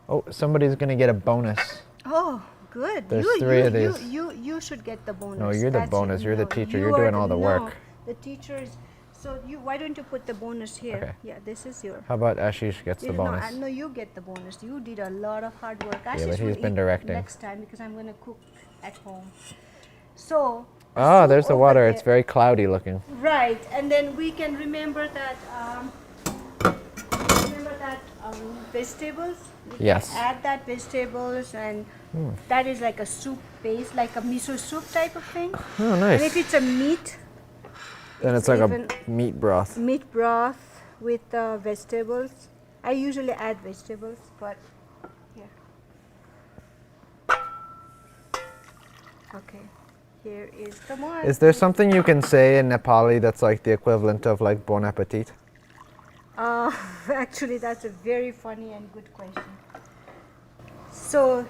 [SPEAKER 2] Oh, somebody's going to get a bonus.
[SPEAKER 1] Oh, good.
[SPEAKER 2] There's 3 of these.
[SPEAKER 1] You should get the bonus.
[SPEAKER 2] No, you're the
[SPEAKER 1] That's it.
[SPEAKER 2] bonus. You're the
[SPEAKER 1] No,
[SPEAKER 2] teacher.
[SPEAKER 1] you
[SPEAKER 2] You're doing
[SPEAKER 1] are
[SPEAKER 2] all the
[SPEAKER 1] no,
[SPEAKER 2] work.
[SPEAKER 1] The teacher is. So why don't you put the bonus here?
[SPEAKER 2] Okay.
[SPEAKER 1] Yeah, this is your.
[SPEAKER 2] How about Ashish gets the bonus?
[SPEAKER 1] No, you get the bonus. You did a lot of hard work.
[SPEAKER 2] but
[SPEAKER 1] Ashish will
[SPEAKER 2] he's been
[SPEAKER 1] eat
[SPEAKER 2] directing.
[SPEAKER 1] next time because I'm going to cook at home. So.
[SPEAKER 2] Oh,
[SPEAKER 1] soup
[SPEAKER 2] there's the
[SPEAKER 1] over
[SPEAKER 2] water.
[SPEAKER 1] there.
[SPEAKER 2] It's very cloudy looking.
[SPEAKER 1] Right, and then we can remember that. Vegetables. We can
[SPEAKER 2] Yes.
[SPEAKER 1] add that vegetables, and that is like a soup base, like a miso soup type of thing.
[SPEAKER 2] Oh,
[SPEAKER 1] And if
[SPEAKER 2] nice.
[SPEAKER 1] it's a meat,
[SPEAKER 2] Then it's like
[SPEAKER 1] even
[SPEAKER 2] a meat broth.
[SPEAKER 1] meat broth with vegetables. I usually add vegetables, but yeah. Okay, here is the one.
[SPEAKER 2] Is there something you can say in Nepali that's like the equivalent of like bon appetit?
[SPEAKER 1] Actually, that's a very funny and good question. So,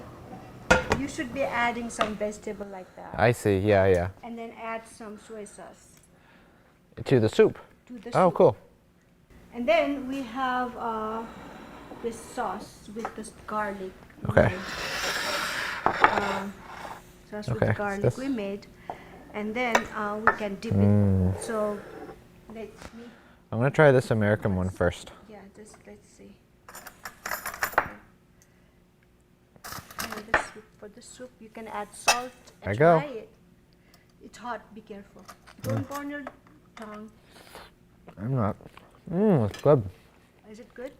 [SPEAKER 1] you should be adding some vegetable like that,
[SPEAKER 2] I see. Yeah, yeah.
[SPEAKER 1] and then add some soy sauce
[SPEAKER 2] To the soup.
[SPEAKER 1] to the
[SPEAKER 2] Oh,
[SPEAKER 1] soup.
[SPEAKER 2] cool.
[SPEAKER 1] And then we have this sauce with this garlic. we
[SPEAKER 2] Okay.
[SPEAKER 1] made. Sauce
[SPEAKER 2] Okay,
[SPEAKER 1] with garlic
[SPEAKER 2] this-
[SPEAKER 1] we made, and then we can dip it. So, let me.
[SPEAKER 2] I'm gonna try this American one first.
[SPEAKER 1] Yeah, just let's see. And the soup, for the soup, you can add salt and
[SPEAKER 2] There you go.
[SPEAKER 1] try it. It's hot, be careful. Don't burn your tongue.
[SPEAKER 2] I'm not. It's good.
[SPEAKER 1] Is it good?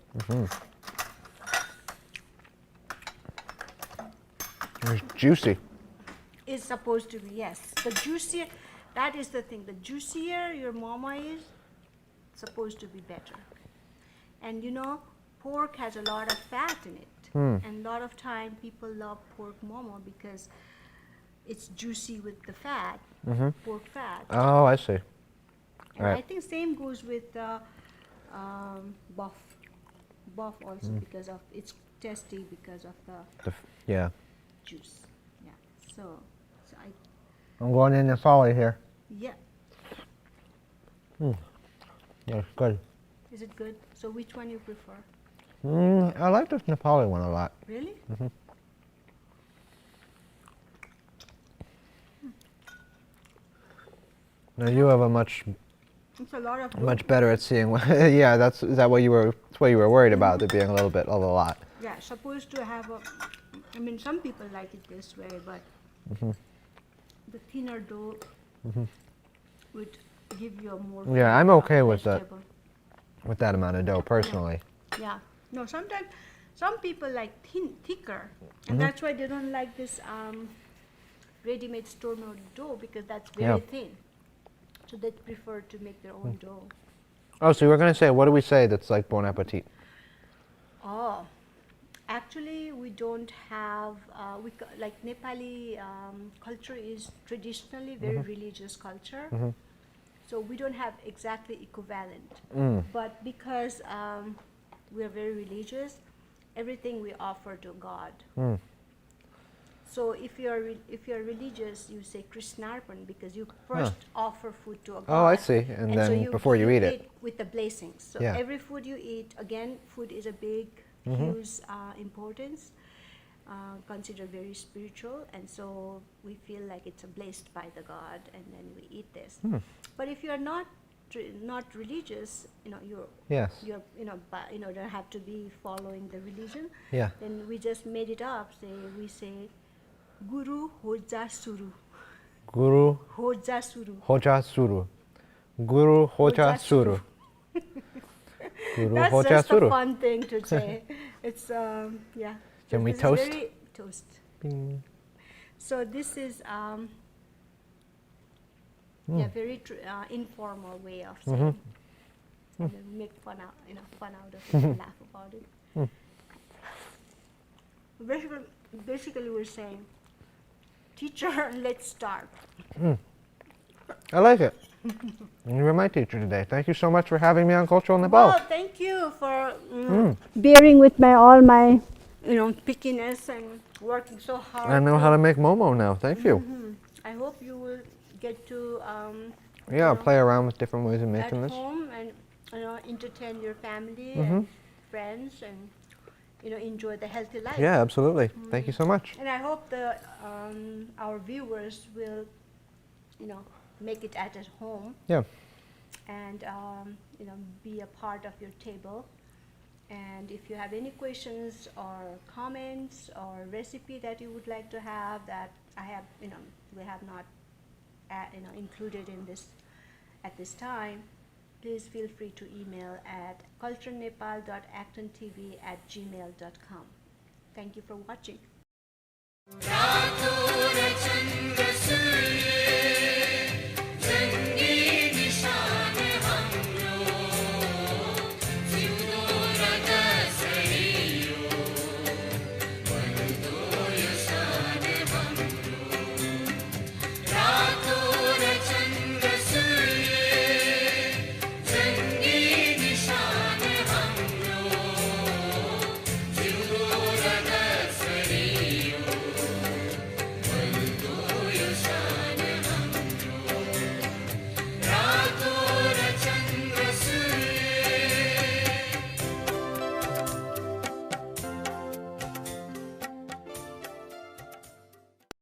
[SPEAKER 2] It's juicy.
[SPEAKER 1] It's supposed to be, yes. The juicier, that is the thing. The juicier your mama is, supposed to be better. And you know, pork has a lot of fat in it. And a lot of time people love pork momo because it's juicy with the fat, pork fat.
[SPEAKER 2] Oh, I see.
[SPEAKER 1] And
[SPEAKER 2] Right.
[SPEAKER 1] I think same goes with buff. Buff also because of it's tasty because of the
[SPEAKER 2] Yeah.
[SPEAKER 1] juice. Yeah. So I
[SPEAKER 2] I'm going in Nepali here.
[SPEAKER 1] yeah.
[SPEAKER 2] Yeah, it's good.
[SPEAKER 1] Is it good? So which one you prefer?
[SPEAKER 2] I like this Nepali one a lot.
[SPEAKER 1] Really?
[SPEAKER 2] Now you have a much
[SPEAKER 1] It's a lot of
[SPEAKER 2] much better at seeing. Yeah, is that what you were? That's what you were worried about, it being a little bit of a lot.
[SPEAKER 1] Yeah, supposed to have a. I mean, some people like it this way, but the thinner dough would give you a more.
[SPEAKER 2] Yeah, I'm okay with that.
[SPEAKER 1] vegetable.
[SPEAKER 2] With that amount of dough, personally.
[SPEAKER 1] Yeah. No, sometimes some people like thicker, and that's why they don't like this ready-made store-made dough because that's very thin. So they prefer to make their own dough.
[SPEAKER 2] Oh, so you were going to say, what do we say that's like bon appetit?
[SPEAKER 1] Oh, actually, we don't have, like Nepali culture is traditionally very religious culture. So we don't have exactly equivalent. But because we are very religious, everything we offer to God. So if you're religious, you say Krishnarpan because you first offer food to a God.
[SPEAKER 2] Oh, I see. And
[SPEAKER 1] so
[SPEAKER 2] then before you eat it.
[SPEAKER 1] with the blessings. So
[SPEAKER 2] Yeah.
[SPEAKER 1] every food you eat, again, food is a big, huge importance, considered very spiritual, and so we feel like it's blessed by the God, and then we eat this. But if you're not religious,
[SPEAKER 2] Yes.
[SPEAKER 1] you're don't have to be following the religion.
[SPEAKER 2] Yeah.
[SPEAKER 1] Then we just made it up. We say, Guru Hoja Suru.
[SPEAKER 2] Guru
[SPEAKER 1] Hoja Suru.
[SPEAKER 2] Hoja Suru. Guru Hoja
[SPEAKER 1] Hoja
[SPEAKER 2] Suru. Guru
[SPEAKER 1] That's
[SPEAKER 2] Hoja
[SPEAKER 1] just a
[SPEAKER 2] Suru.
[SPEAKER 1] fun thing to say. It's yeah.
[SPEAKER 2] Can we
[SPEAKER 1] This is
[SPEAKER 2] toast?
[SPEAKER 1] very toast.
[SPEAKER 2] Bing.
[SPEAKER 1] So this is very informal way of saying. And then make fun out of it and laugh about it. Basically, we're saying, teacher, let's start.
[SPEAKER 2] I like it. You were my teacher today. Thank you so much for having me on Cultural Nepal.
[SPEAKER 1] Well, thank you for bearing with all my pickiness and working so hard.
[SPEAKER 2] I know how to make Momo now. Thank you.
[SPEAKER 1] I hope you will get to
[SPEAKER 2] Yeah, I'll play around with different ways of
[SPEAKER 1] at
[SPEAKER 2] making this.
[SPEAKER 1] home and entertain your family and friends and enjoy the healthy life.
[SPEAKER 2] Yeah, absolutely. Thank you so much.
[SPEAKER 1] And I hope our viewers will make it at home.
[SPEAKER 2] Yeah.
[SPEAKER 1] And be a part of your table. And if you have any questions or comments or recipe that you would like to have that we have not included in this at this time, please feel free to email at culturenepal.actontv@gmail.com. Thank you for watching.